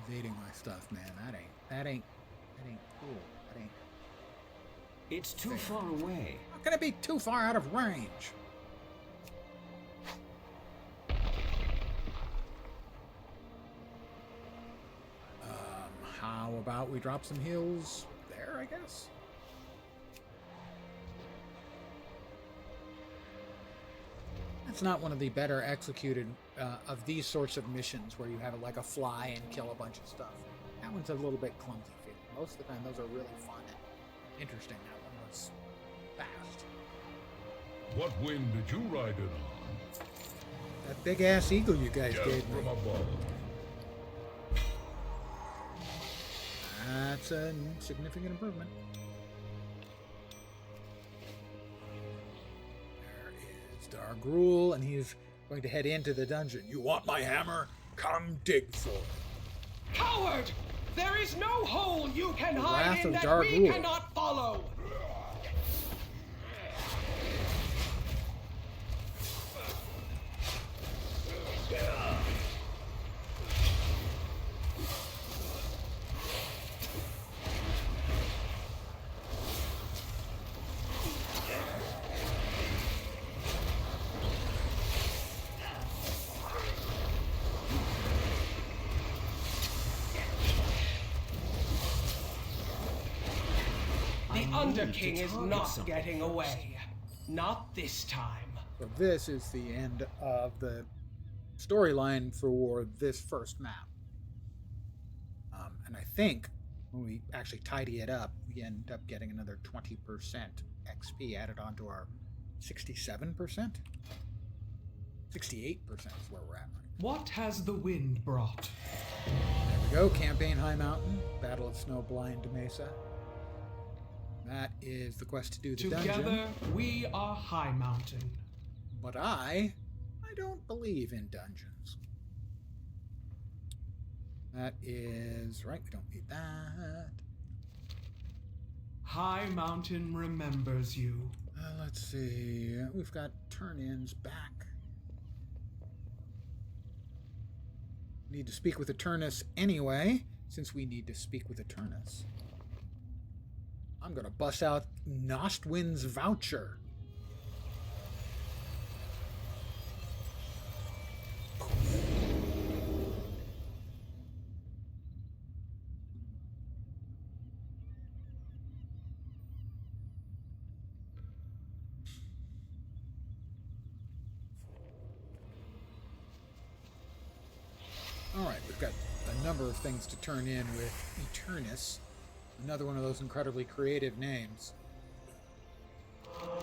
Speaker 1: Evading my stuff, man. That ain't cool. That ain't.
Speaker 5: It's too far away.
Speaker 1: How can it be too far out of range? How about we drop some heals there, I guess? That's not one of the better executed of these sorts of missions where you have like a fly and kill a bunch of stuff. That one's a little bit clumsy feeling. Most of the time those are really fun and interesting. That one was fast.
Speaker 6: What wind did you ride in on?
Speaker 1: That big ass eagle you guys
Speaker 6: Just
Speaker 1: gave me.
Speaker 6: from above.
Speaker 1: That's a significant improvement. There is Dargruul, and he's going to head into the dungeon. You want my hammer? Come dig for it.
Speaker 9: Coward! There is no hole you can
Speaker 1: The
Speaker 9: hide
Speaker 1: Wrath
Speaker 9: in
Speaker 1: of
Speaker 9: that we
Speaker 1: Dargruul.
Speaker 9: cannot follow! The Underking is not getting away. Not this time.
Speaker 1: So this is the end of the storyline for this first map. And I think when we actually tidy it up, we end up getting another 20% XP added onto our 67%? 68% is where we're at.
Speaker 9: What has the wind brought?
Speaker 1: There we go. Campaign High Mountain. Battle of Snowblind Mesa. That is the quest to do the dungeon.
Speaker 9: Together, we are High Mountain.
Speaker 1: But I don't believe in dungeons. That is right. We don't need that.
Speaker 9: High Mountain remembers you.
Speaker 1: Let's see. We've got turn-ins back. Need to speak with Eternus anyway, since we need to speak with Eternus. I'm gonna bust out Nostwind's voucher. Alright, we've got a number of things to turn in with Eternus. Another one of those incredibly creative names.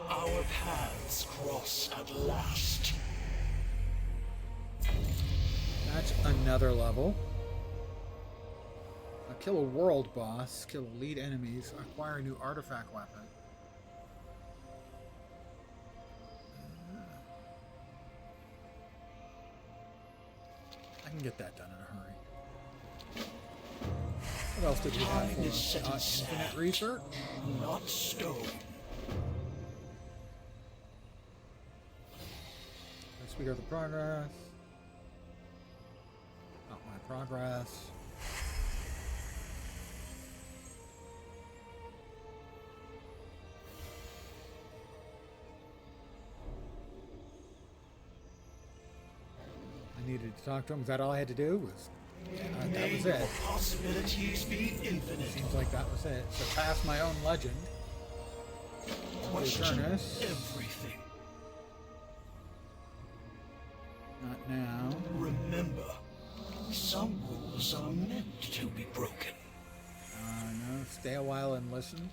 Speaker 10: Our paths cross at last.
Speaker 1: That's another level. Kill a world boss, kill elite enemies, acquire a new artifact weapon. I can get that done in a hurry. What else did we have for infinite research?
Speaker 10: Not stone.
Speaker 1: Let's speak of the progress. Not my progress. I needed to talk to him. Is that all I had to do? That was it.
Speaker 10: Possibilities be infinite.
Speaker 1: Seems like that was it. Surpass my own legend.
Speaker 10: Question
Speaker 1: Eternus.
Speaker 10: everything.
Speaker 1: Not now.
Speaker 10: Remember, some rules are meant to be broken.
Speaker 1: No. Stay a while and listen.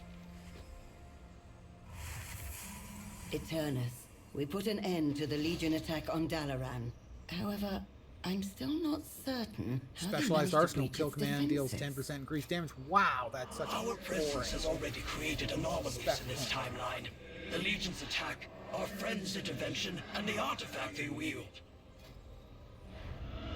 Speaker 2: Eternus, we put an end to the Legion attack on Dalaran. However, I'm still not certain how they
Speaker 1: Specialized
Speaker 2: managed to
Speaker 1: arsenal
Speaker 2: breach
Speaker 1: kill
Speaker 2: its
Speaker 1: command deals
Speaker 2: defenses.
Speaker 1: 10% increased damage. Wow, that's such
Speaker 10: Our
Speaker 1: a
Speaker 10: presence has already created anomalies in this timeline. The Legion's attack, our friend's intervention, and the artifact they wield.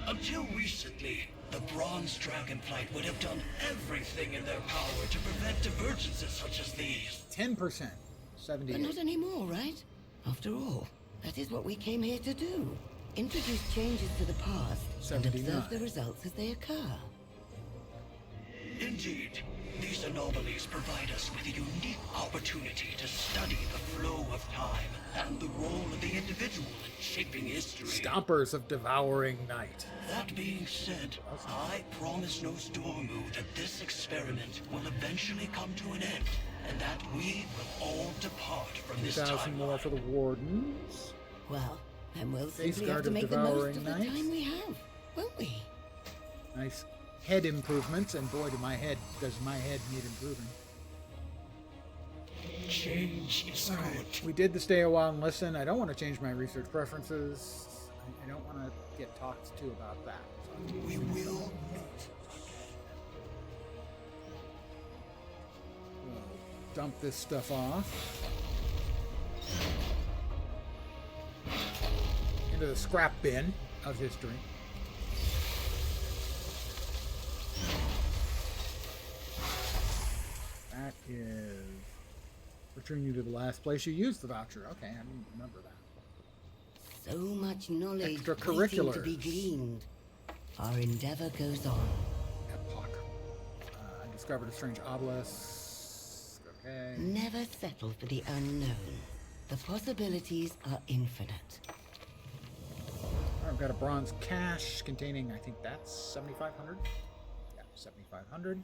Speaker 10: Until recently, the Bronze Dragonflight would have done everything in their power to prevent divergences such as these.
Speaker 1: 10%. 70.
Speaker 2: But not anymore, right? After all, that is what we came here to do. Introduce changes to the past and
Speaker 1: 79.
Speaker 2: observe the results as they occur.
Speaker 10: Indeed, these anomalies provide us with a unique opportunity to study the flow of time and the role of the individual in shaping history.
Speaker 1: Stompers of devouring night.
Speaker 10: That being said, I promise Nostormu that this experiment will eventually come to an end, and that we will all depart from this
Speaker 1: 2,000 more for the Wardens.
Speaker 2: Well, then we'll
Speaker 1: Face
Speaker 2: simply have
Speaker 1: guard
Speaker 2: to
Speaker 1: of
Speaker 2: make the most
Speaker 1: devouring
Speaker 2: of the
Speaker 1: night.
Speaker 2: time we have, won't we?
Speaker 1: Nice head improvements, and boy, does my head need improving.
Speaker 10: Change is good.
Speaker 1: We did the stay a while and listen. I don't want to change my research preferences. I don't want to get talked to about that. So
Speaker 10: We will meet.
Speaker 1: we'll dump this stuff off into the scrap bin of history. That is returning you to the last place you used the voucher. Okay, I didn't remember that.
Speaker 2: So much knowledge waiting to
Speaker 1: Extracurriculars.
Speaker 2: be gleaned. Our endeavor goes on.
Speaker 1: Epoch. I discovered a strange obelisk. Okay.
Speaker 2: Never settle for the unknown. The possibilities are infinite.
Speaker 1: I've got a bronze cache containing, I think that's 7,500. Yeah, 7,500.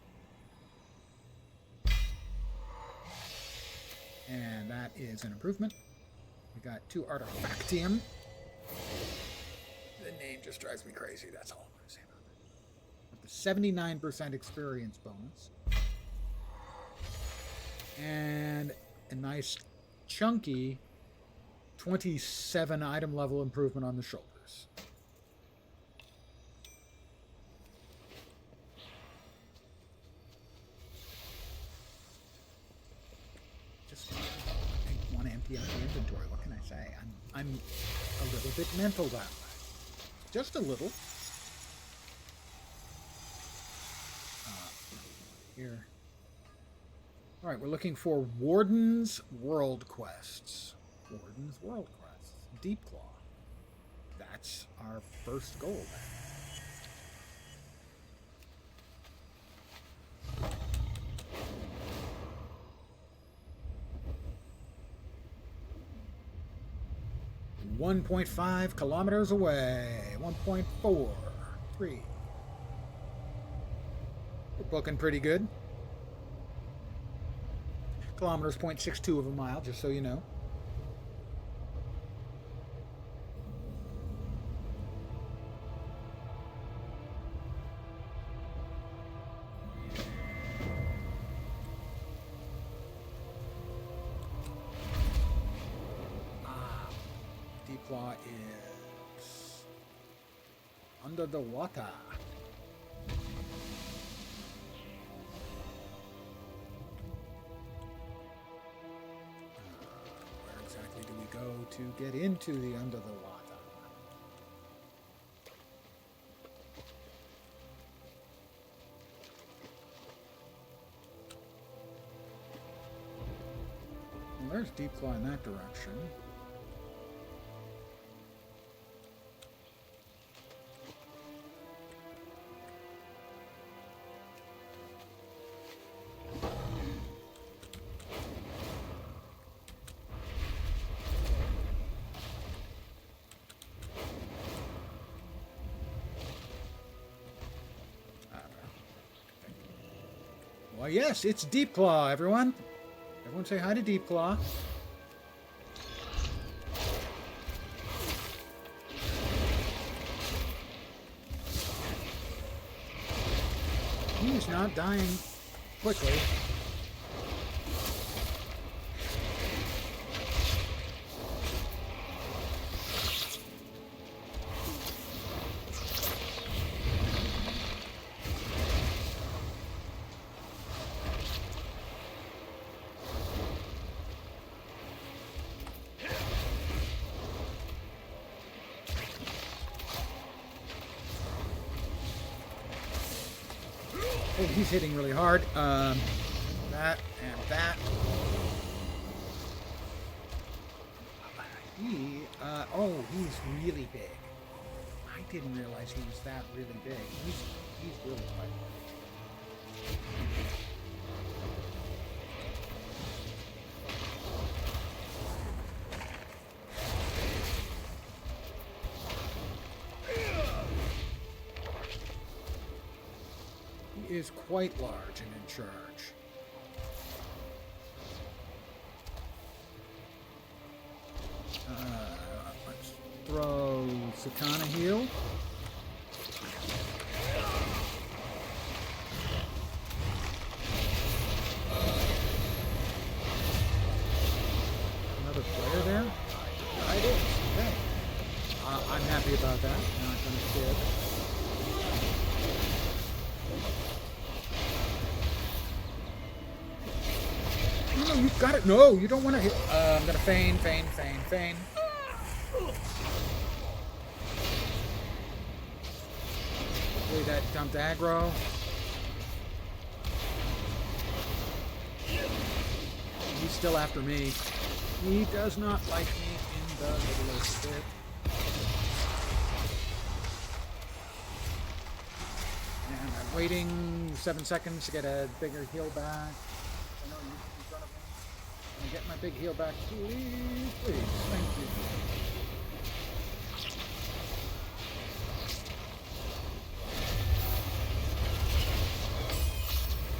Speaker 1: And that is an improvement. We got 2 artifactium. The name just drives me crazy. That's all I'm going to say about it. With the 79% experience bonus. And a nice chunky 27 item level improvement on the shoulders. Just want to empty out the inventory. What can I say? I'm a little bit mental that way. Just a little. Here. All right, we're looking for Warden's World Quests. Warden's World Quests. Deep Claw. That's our first goal then. .5 kilometers away. 1.4. 3. We're booking pretty good. Kilometers, 0.62 of a mile, just so you know. Deep Claw is under the water. Where exactly do we go to get into the under the water? Well, there's Deep Claw in that direction. Why, yes, it's Deep Claw, everyone. Everyone say hi to Deep Claw. He's not dying quickly. Oh, he's hitting really hard. That and that. He's really big. I didn't realize he was that really big. He's really quite big. is quite large and in charge. Let's throw Sakana heal. Another player there? It is. Okay. I'm happy about that. Not gonna skip. No, you've got it. No, you don't want to hit. I'm gonna feign. Hopefully that dumped aggro. He's still after me. He does not like me in the littlest bit. And I'm waiting 7 seconds to get a bigger heal back. I know you're in front of me. Can I get my big heal back? Please, please. Thank you.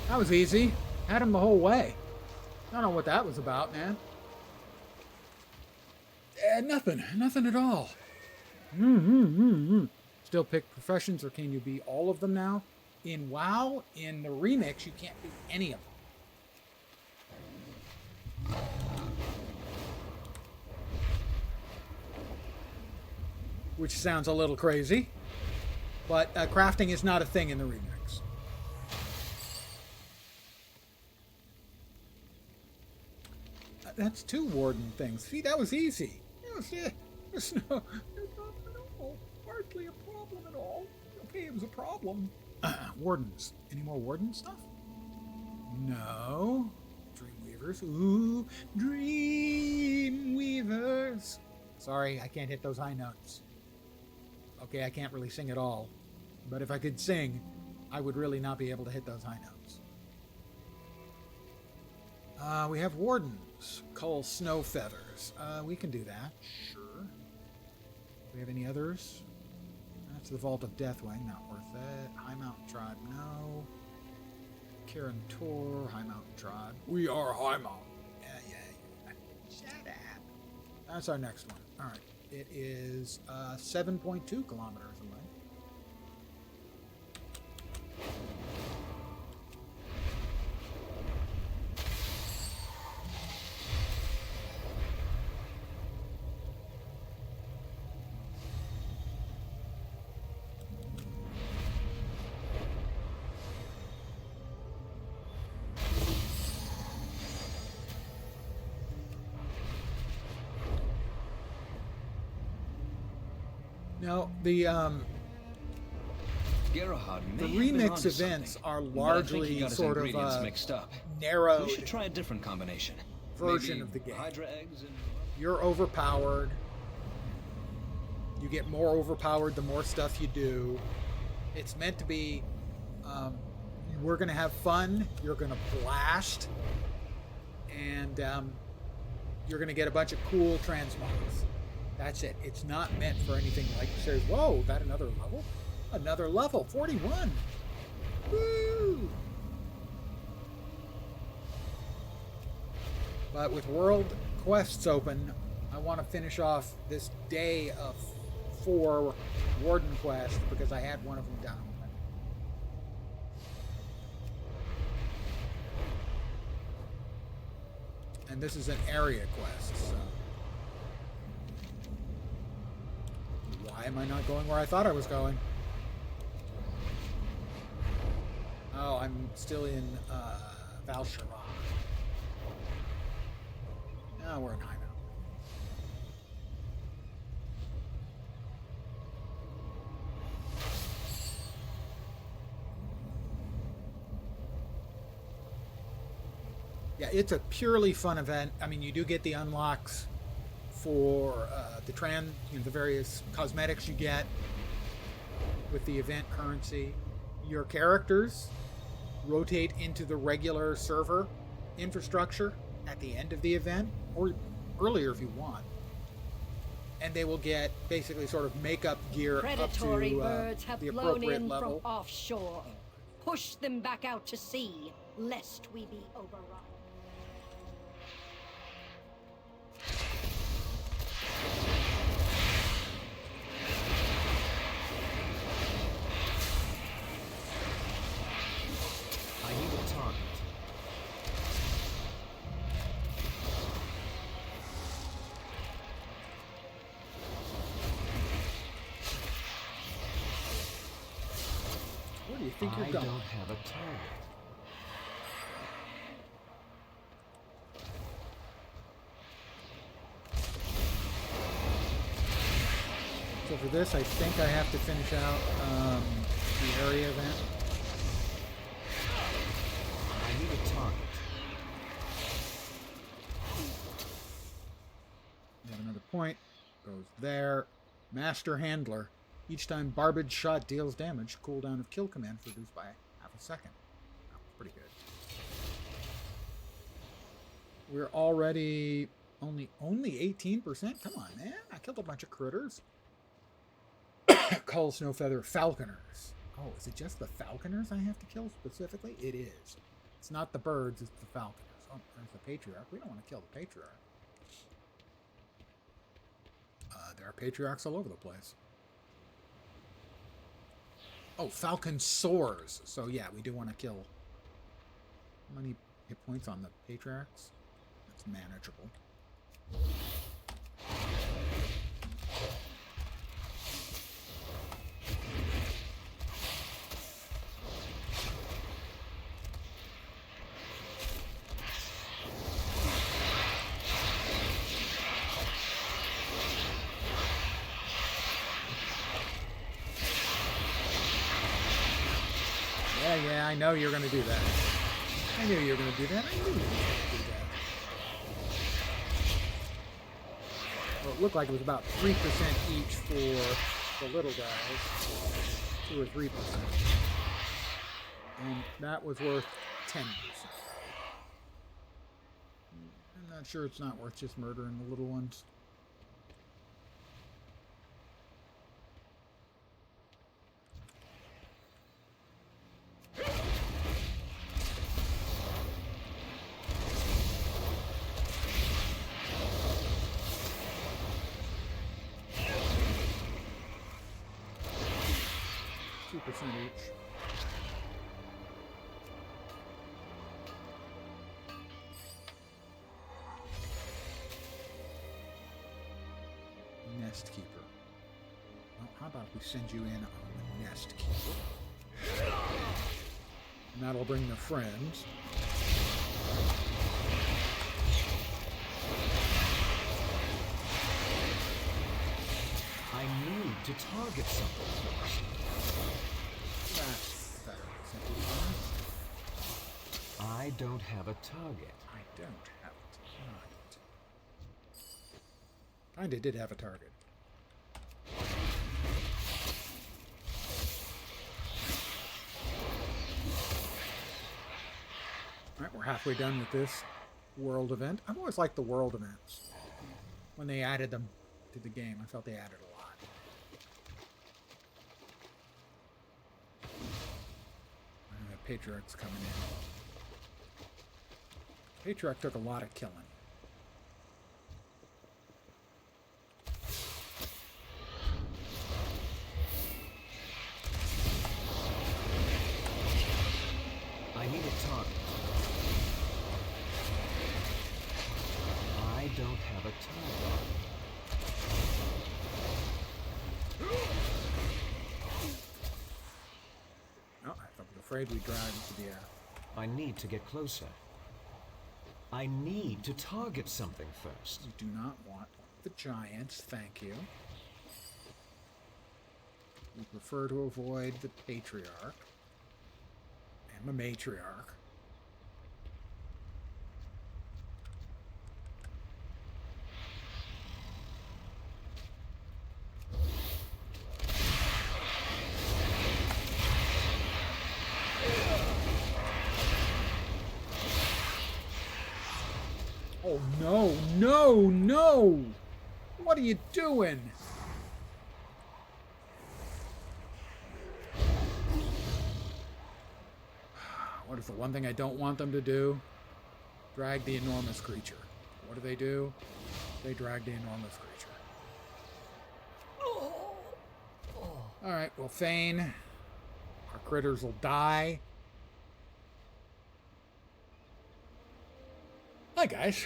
Speaker 1: That was easy. Had him the whole way. I don't know what that was about, man. Nothing at all. Still pick professions, or can you be all of them now? In WoW, in the remix, you can't be any of them. Which sounds a little crazy, but crafting is not a thing in the remix. That's 2 warden things. See, that was easy. There's no problem at all. Hardly a problem at all. Okay, it was a problem. Wardens. Any more warden stuff? No. Dreamweavers. Ooh, Dreamweavers. Sorry, I can't hit those high notes. Okay, I can't really sing at all. But if I could sing, I would really not be able to hit those high notes. We have wardens. Cull snow feathers. We can do that. Sure. Do we have any others? That's the Vault of Deathwing. Not worth it. High Mountain Tribe. No. Karen Tor. High Mountain Tribe. We are High Mountain. Yeah. Shut up. That's our next one. All right. It is 7.2 kilometers away. Now, the remix events are largely sort of
Speaker 5: mixed up.
Speaker 1: Narrow.
Speaker 5: We should try a different combination.
Speaker 1: Version of the game. You're overpowered. You get more overpowered the more stuff you do. It's meant to be, we're going to have fun. You're going to blast. And you're going to get a bunch of cool transmogs. That's it. It's not meant for anything like says, whoa, that another level? Another level, 41. Woo! But with world quests open, I want to finish off this day of 4 warden quests because I had one of them done. And this is an area quest, so. Why am I not going where I thought I was going? Oh, I'm still in Val'sharah. No, we're in High Mountain. Yeah, it's a purely fun event. I mean, you do get the unlocks for the various cosmetics you get with the event currency. Your characters rotate into the regular server infrastructure at the end of the event, or earlier if you want. And they will get basically sort of makeup gear
Speaker 8: Predatory
Speaker 1: up to
Speaker 8: birds have
Speaker 1: the
Speaker 8: blown
Speaker 1: appropriate
Speaker 8: in
Speaker 1: level.
Speaker 8: from offshore. push them back out to sea, lest we be overrun.
Speaker 5: I need a target.
Speaker 1: Where do you think you're
Speaker 5: I
Speaker 1: going?
Speaker 5: don't have a target.
Speaker 1: So for this, I think I have to finish out the area event.
Speaker 5: I need a target.
Speaker 1: We have another point. Goes there. Master Handler. Each time Barbage Shot deals damage, cooldown of kill command reduced by half a second. That was pretty good. We're already only 18%? Come on, man. I killed a bunch of critters. Cull Snowfeather Falconers. Oh, is it just the Falconers I have to kill specifically? It is. It's not the birds, it's the Falconers. Oh, there's the Patriarch. We don't want to kill the Patriarch. There are Patriarchs all over the place. Oh, Falcon Soars. So yeah, we do want to kill. How many hit points on the Patriarchs? That's manageable. Yeah, I know you're going to do that. I knew you were going to do that. I knew you were going to do that. Well, it looked like it was about 3% each for the little guys. 2 or 3%. And that was worth 10%. I'm not sure it's not worth just murdering the little ones. Each. Nest Keeper. Well, how about we send you in on the Nest Keeper? And that'll bring the friends.
Speaker 5: I need to target something first.
Speaker 1: That's better.
Speaker 5: I don't have a target.
Speaker 1: I don't have a target. Kinda did have a target. Alright, we're halfway done with this world event. I've always liked the world events. When they added them to the game, I felt they added a lot. Patriarch's coming in. Patriarch took a lot of killing.
Speaker 5: I need a target. I don't have a target.
Speaker 1: Afraid we drive into the air.
Speaker 5: I need to get closer. I need to target something first.
Speaker 1: We do not want the giants, thank you. We prefer to avoid the Patriarch and the Matriarch. Oh, no, no, no! What are you doing? What is the one thing I don't want them to do? Drag the enormous creature. What do? They drag the enormous creature. Alright, we'll feign. Our critters will die. Hi, guys.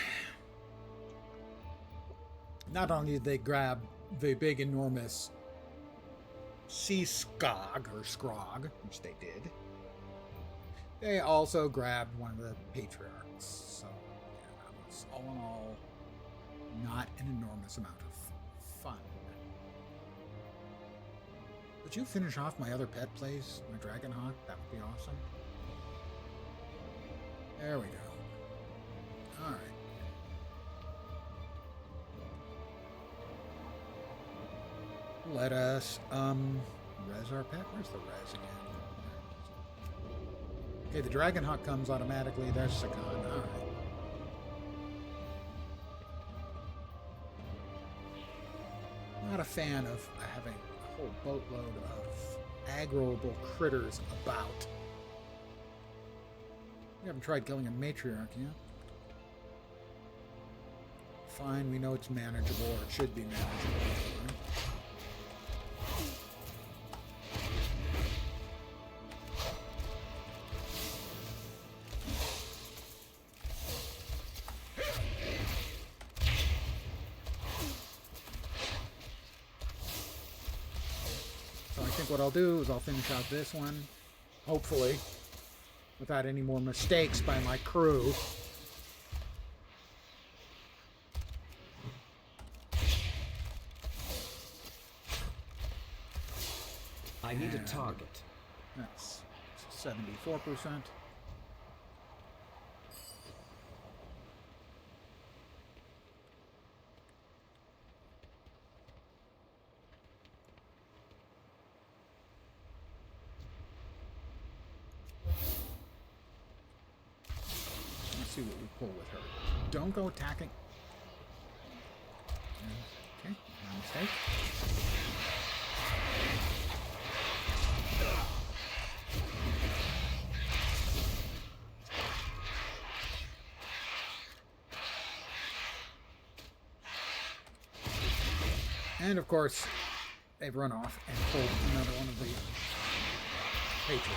Speaker 1: Not only did they grab the big, enormous sea skog, or scrog, which they did, they also grabbed one of the patriarchs. So, yeah, that was all in all not an enormous amount of fun. Would you finish off my other pet place, my Dragon Hawk? That would be awesome. There we go. Alright. Let us, res our pet. Where's the res again? Okay, the Dragon Hawk comes automatically. There's Sakan. Alright. Not a fan of having a whole boatload of aggroable critters about. We haven't tried killing a matriarch yet. Fine, we know it's manageable, or it should be manageable. Right? What I'll do is I'll finish out this one, hopefully, without any more mistakes by my crew.
Speaker 5: I need a target.
Speaker 1: That's 74%. See what we pull with her. Don't go attacking. Okay, no mistake. And of course, they've run off and pulled another one of the Patriots.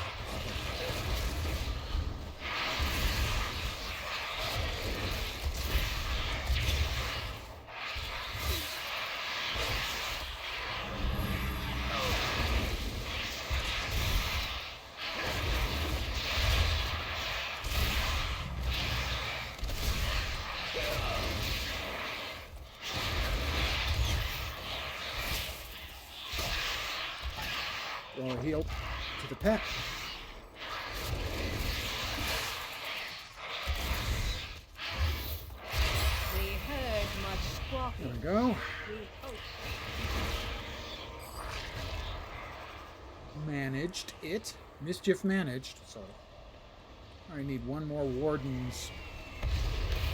Speaker 1: Throw a heal to the pet.
Speaker 8: We heard much squawking.
Speaker 1: There we go.
Speaker 8: We hope.
Speaker 1: Managed it. Mischief managed, so I need one more Warden's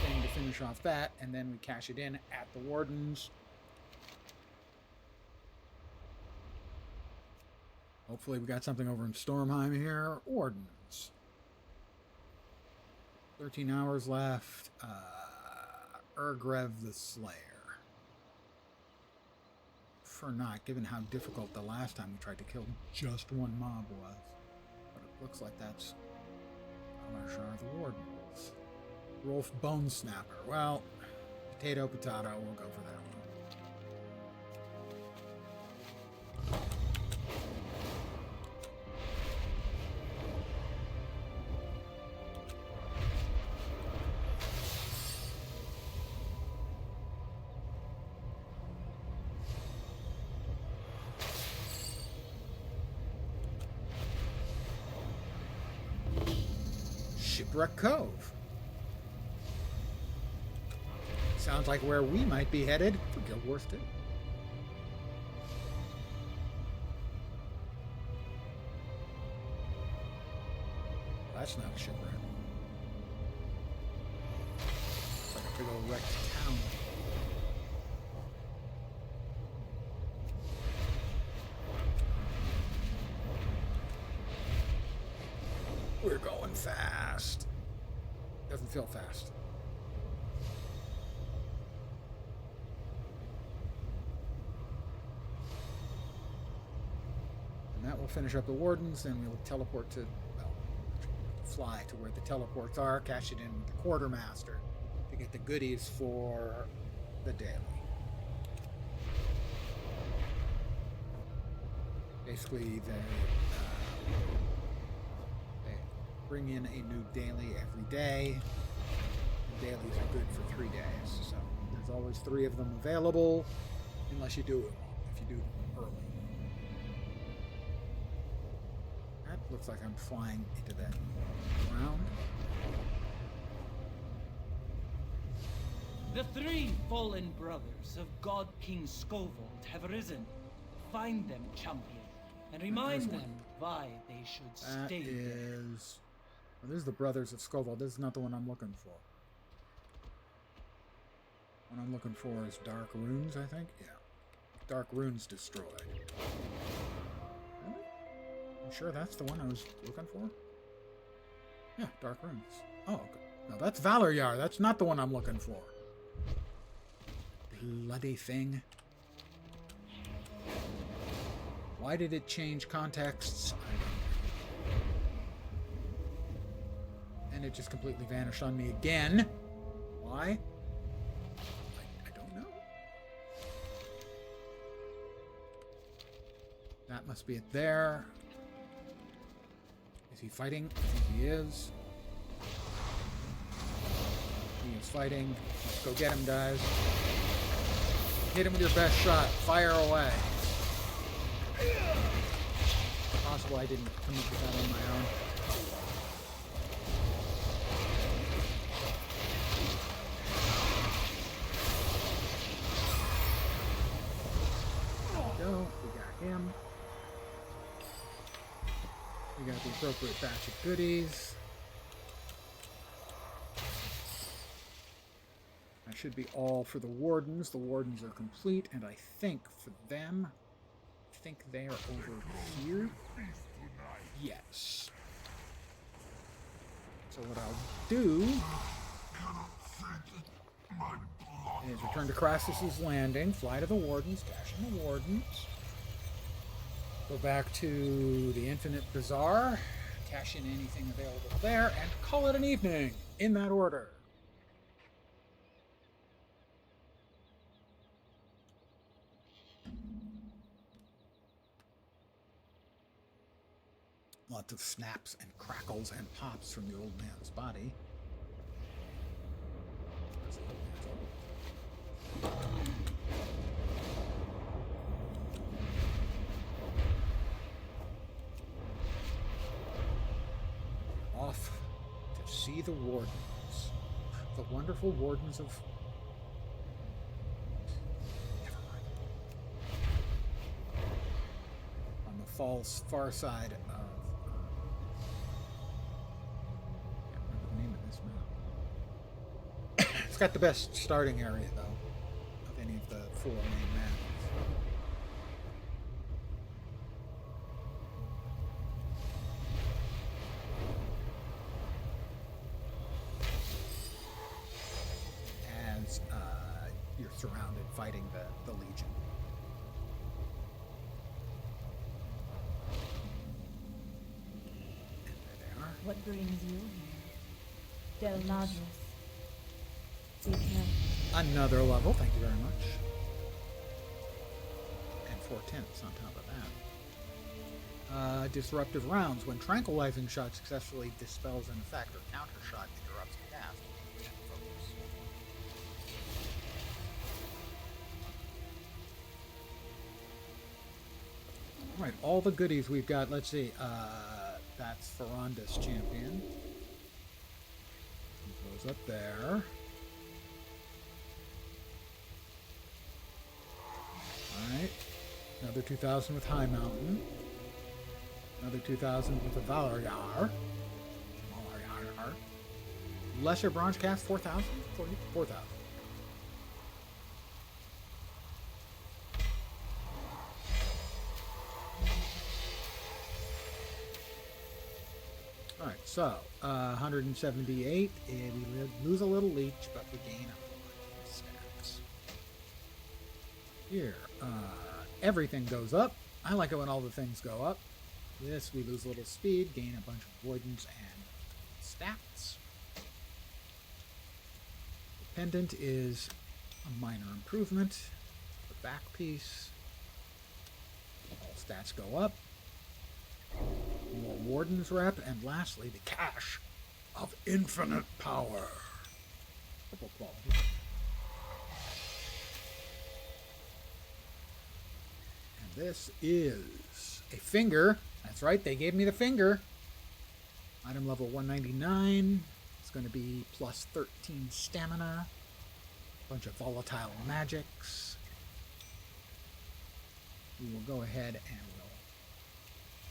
Speaker 1: thing to finish off that, and then we cash it in at the Warden's. Hopefully we got something over in Stormheim here. Ordnance. 13 hours left. Urgrev the Slayer. For not, given how difficult the last time we tried to kill just one mob was. But it looks like that's Alarshar the Wardens. Rolf Bone Snapper. Well, potato, potato. We'll go for that one. Shipwreck Cove. Sounds like where we might be headed for Guild Wars 2. That's not a shipwreck. It's like a big old wrecked town. We're going fast. fast. Doesn't feel fast. And that will finish up the wardens, then we'll teleport to, well, fly to where the teleports are, cash it in with the quartermaster to get the goodies for the daily. Basically, they bring in a new daily every day. The dailies are good for 3 days, so there's always 3 of them available, unless you do it if you do them early. That looks like I'm flying into that ground.
Speaker 11: The 3 fallen brothers of God King Scovold have arisen. Find them, champion, and remind them why they should stay there.
Speaker 1: Well, this is the brothers of Scovold. This is not the one I'm looking for. What I'm looking for is Dark Runes, I think? Yeah. Dark Runes destroyed. Really? You sure that's the one I was looking for? Yeah, Dark Runes. Oh, okay. No, that's Valoryar. That's not the one I'm looking for. Bloody thing. Why did it change contexts? I don't know. And it just completely vanished on me again. Why? I don't know. That must be it there. Is he fighting? I think he is. He is fighting. Let's go get him, guys. Hit him with your best shot. Fire away. Possible I didn't come up with that on my own. There we go. We got him. We got the appropriate batch of goodies. That should be all for the wardens. The wardens are complete, and I think for them, I think they are over here. Yes. So what I'll do is return to Crassus's Landing, fly to the wardens, cash in the wardens, go back to the Infinite Bazaar, cash in anything available there, and call it an evening in that order. Lots of snaps and crackles and pops from the old man's body. Off to see the wardens. The wonderful wardens of... Never mind. On the far side of... It's got the best starting area, though, of any of the 4 main maps. As you're surrounded fighting the Legion. And there they are.
Speaker 12: What brings you here? Del Ladros.
Speaker 1: Another level, thank you very much. And 4/10 on top of that. Disruptive rounds. When tranquilizing shot successfully dispels an effect or counter shot interrupts the cast. Alright, all the goodies we've got. Let's see. That's Ferranda's champion. Goes up there. Alright, another 2,000 with High Mountain. Another 2,000 with the Valoryar. Lesser Bronze Cast, 4,000? 4,000. Alright, so 178. And we lose a little leech, but we gain a lot of stats. Here, everything goes up. I like it when all the things go up. This, we lose a little speed, gain a bunch of avoidance and stats. The pendant is a minor improvement. The back piece, all stats go up. More Warden's Rep, and lastly, the Cache of Infinite Power. Triple quality. And this is a finger. That's right, they gave me the finger. Item level 199. It's going to be plus 13 stamina. Bunch of volatile magics. We will go ahead and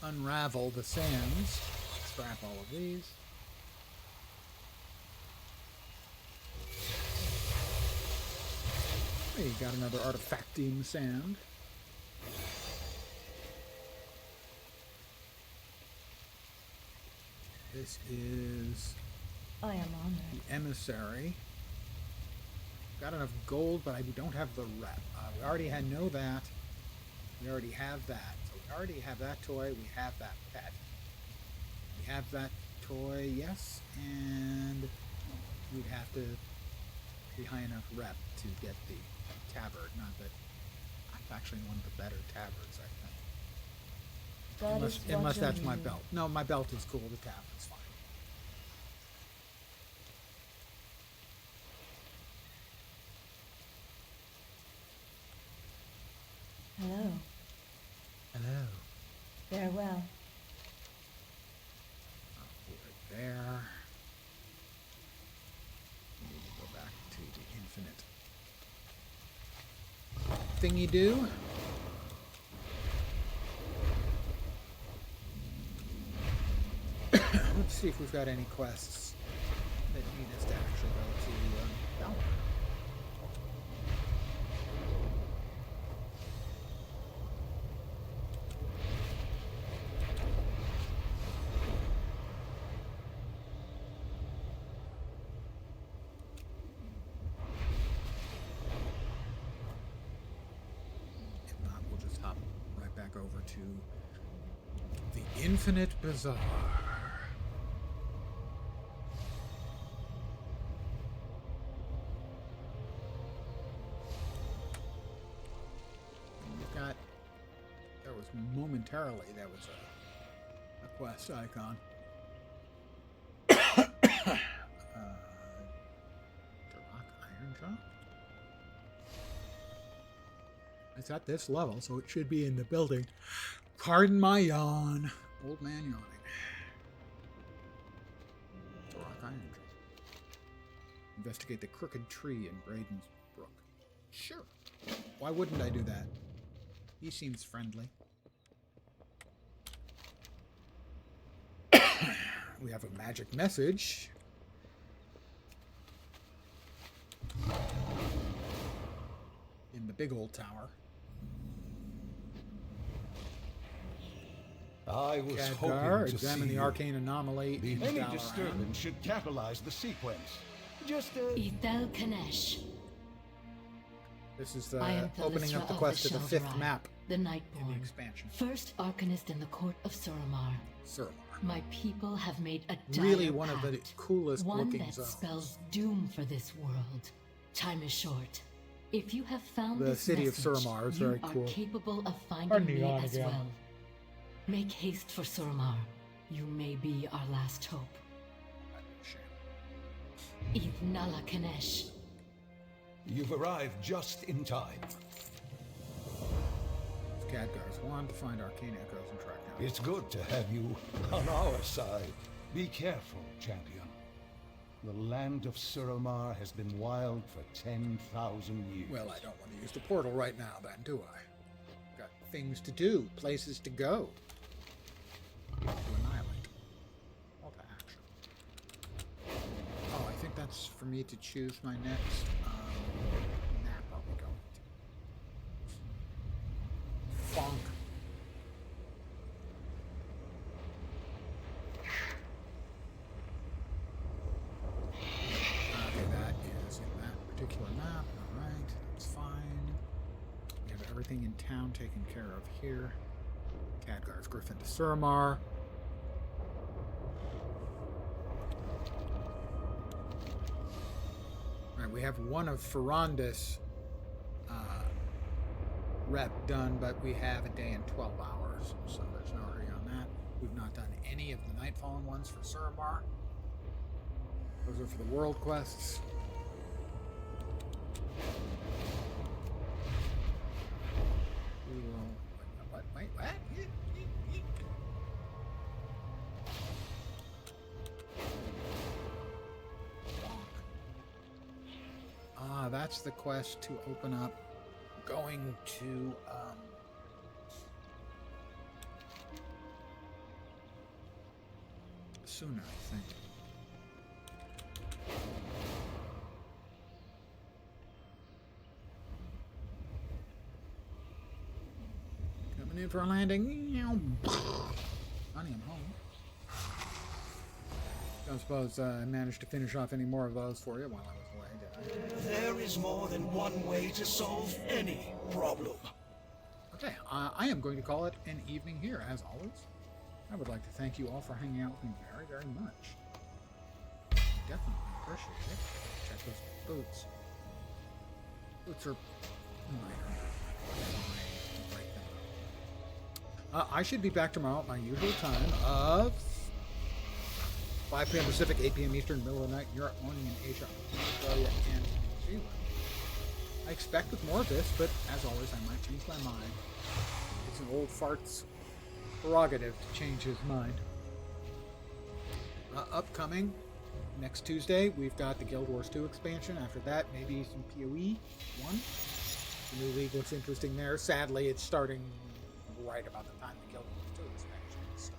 Speaker 1: we'll unravel the sands. Scrap all of these. Hey, got another artifacting sand. This is
Speaker 12: I am honored.
Speaker 1: the emissary. Got enough gold, but I don't have the rep. We already know that. We already have that. So we already have that toy. We have that pet. We have that toy, yes, and we'd have to be high enough rep to get the tabard. Not that that's actually one of the better tabards, I think. Unless that's my belt. No, my belt is cool. The tabard's fine.
Speaker 12: Hello.
Speaker 1: Hello.
Speaker 12: Farewell.
Speaker 1: Right there. We need to go back to the infinite thingy-do. Let's see if we've got any quests that need us to actually go to Valor. If not, we'll just hop right back over to the Infinite Bazaar. Momentarily, there was a quest icon. Rock Iron Jaw? It's at this level, so it should be in the building. Pardon my yawn. Old man yawning. Rock Iron Jaw. Investigate the crooked tree in Braden's Brook. Sure. Why wouldn't I do that? He seems friendly. We have a magic message. In the big old tower.
Speaker 13: I was
Speaker 1: Khadgar,
Speaker 13: hoping to
Speaker 1: examine
Speaker 13: see
Speaker 1: the arcane anomaly in
Speaker 13: any
Speaker 1: Dalaran.
Speaker 13: disturbance should catalyze the sequence. Just
Speaker 2: Ithel Kanesh.
Speaker 1: This is the
Speaker 2: I am
Speaker 1: opening up the
Speaker 2: Thalysra
Speaker 1: quest
Speaker 2: of
Speaker 1: to the fifth
Speaker 2: Sheldarai,
Speaker 1: map
Speaker 2: the
Speaker 1: in the
Speaker 2: Nightborn,
Speaker 1: expansion.
Speaker 2: first Arcanist in the court of Suramar.
Speaker 1: Suramar.
Speaker 2: My people have made a dire
Speaker 1: Really one of the
Speaker 2: pact,
Speaker 1: coolest
Speaker 2: one
Speaker 1: looking
Speaker 2: that
Speaker 1: zones.
Speaker 2: spells doom for this world. Time is short. If you have found
Speaker 1: The
Speaker 2: this
Speaker 1: city of
Speaker 2: message,
Speaker 1: Suramar is
Speaker 2: you
Speaker 1: very
Speaker 2: are
Speaker 1: cool.
Speaker 2: capable of finding
Speaker 1: Pardon me,
Speaker 2: me
Speaker 1: yawn
Speaker 2: as
Speaker 1: again.
Speaker 2: well. Make haste for Suramar. You may be our last hope. Ithnala Kanesh.
Speaker 13: You've arrived just in time.
Speaker 1: It's Khadgar's wand to find arcane echoes and track down.
Speaker 13: It's good to have you on our side. Be careful, champion. The land of Suramar has been wild for 10,000 years.
Speaker 1: Well, I don't want to use the portal right now, then, do I? Got things to do, places to go. To annihilate. Call to action. Oh, I think that's for me to choose my next map I'll be going to. Bonk. everything in town taken care of here. Khadgar's Griffin to Suramar. Alright, we have one of Ferrandis rep done, but we have a day and 12 hours, so there's no hurry on that. We've not done any of the Nightfallen ones for Suramar. Those are for the world quests. We will... Wait, what? Ah, that's the quest to open up. Going to, sooner, I think. Coming in for a landing. Honey, I'm home. Don't suppose I managed to finish off any more of those for you while I was away, did I?
Speaker 10: There is more than one way to solve any problem.
Speaker 1: Okay, I am going to call it an evening here, as always. I would like to thank you all for hanging out with me very, very much. Definitely appreciate it. Check those boots. Boots are minor. I should be back tomorrow at my usual time of 5 p.m. Pacific, 8 p.m. Eastern, middle of the night, Europe, morning in Asia, Australia, and New Zealand. I expect with more of this, but as always, I might change my mind. It's an old fart's prerogative to change his mind. Upcoming, next Tuesday, we've got the Guild Wars 2 expansion. After that, maybe some PoE 1. The new league looks interesting there. Sadly, it's starting right about the time the Guild Wars 2 expansion is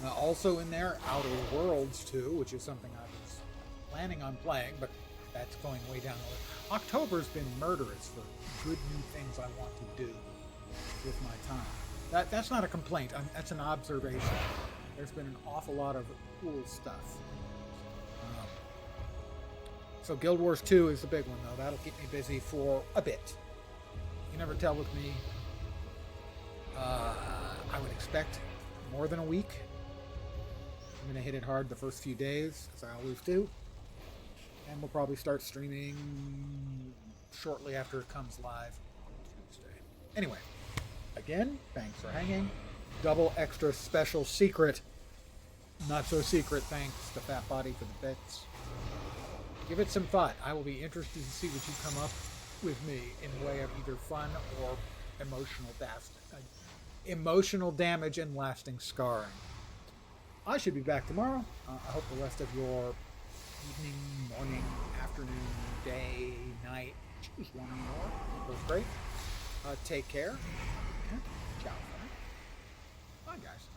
Speaker 1: starting. Also in there, Outer Worlds 2, which is something I was planning on playing, but that's going way down the list. October's been murderous for good new things I want to do with my time. That's not a complaint, that's an observation. There's been an awful lot of cool stuff. So Guild Wars 2 is the big one, though. That'll keep me busy for a bit. You never tell with me. I would expect more than a week. I'm going to hit it hard the first few days, as I always do. And we'll probably start streaming shortly after it comes live Tuesday. Anyway, again, thanks for hanging. Double extra special secret, not so secret thanks to Fat Body for the bits. Give it some thought. I will be interested to see what you come up with me in the way of either fun or emotional damage and lasting scarring. I should be back tomorrow. I hope the rest of your evening, morning, afternoon, day, night, choose one or more. Goes great. Take care. And ciao. Bye, guys.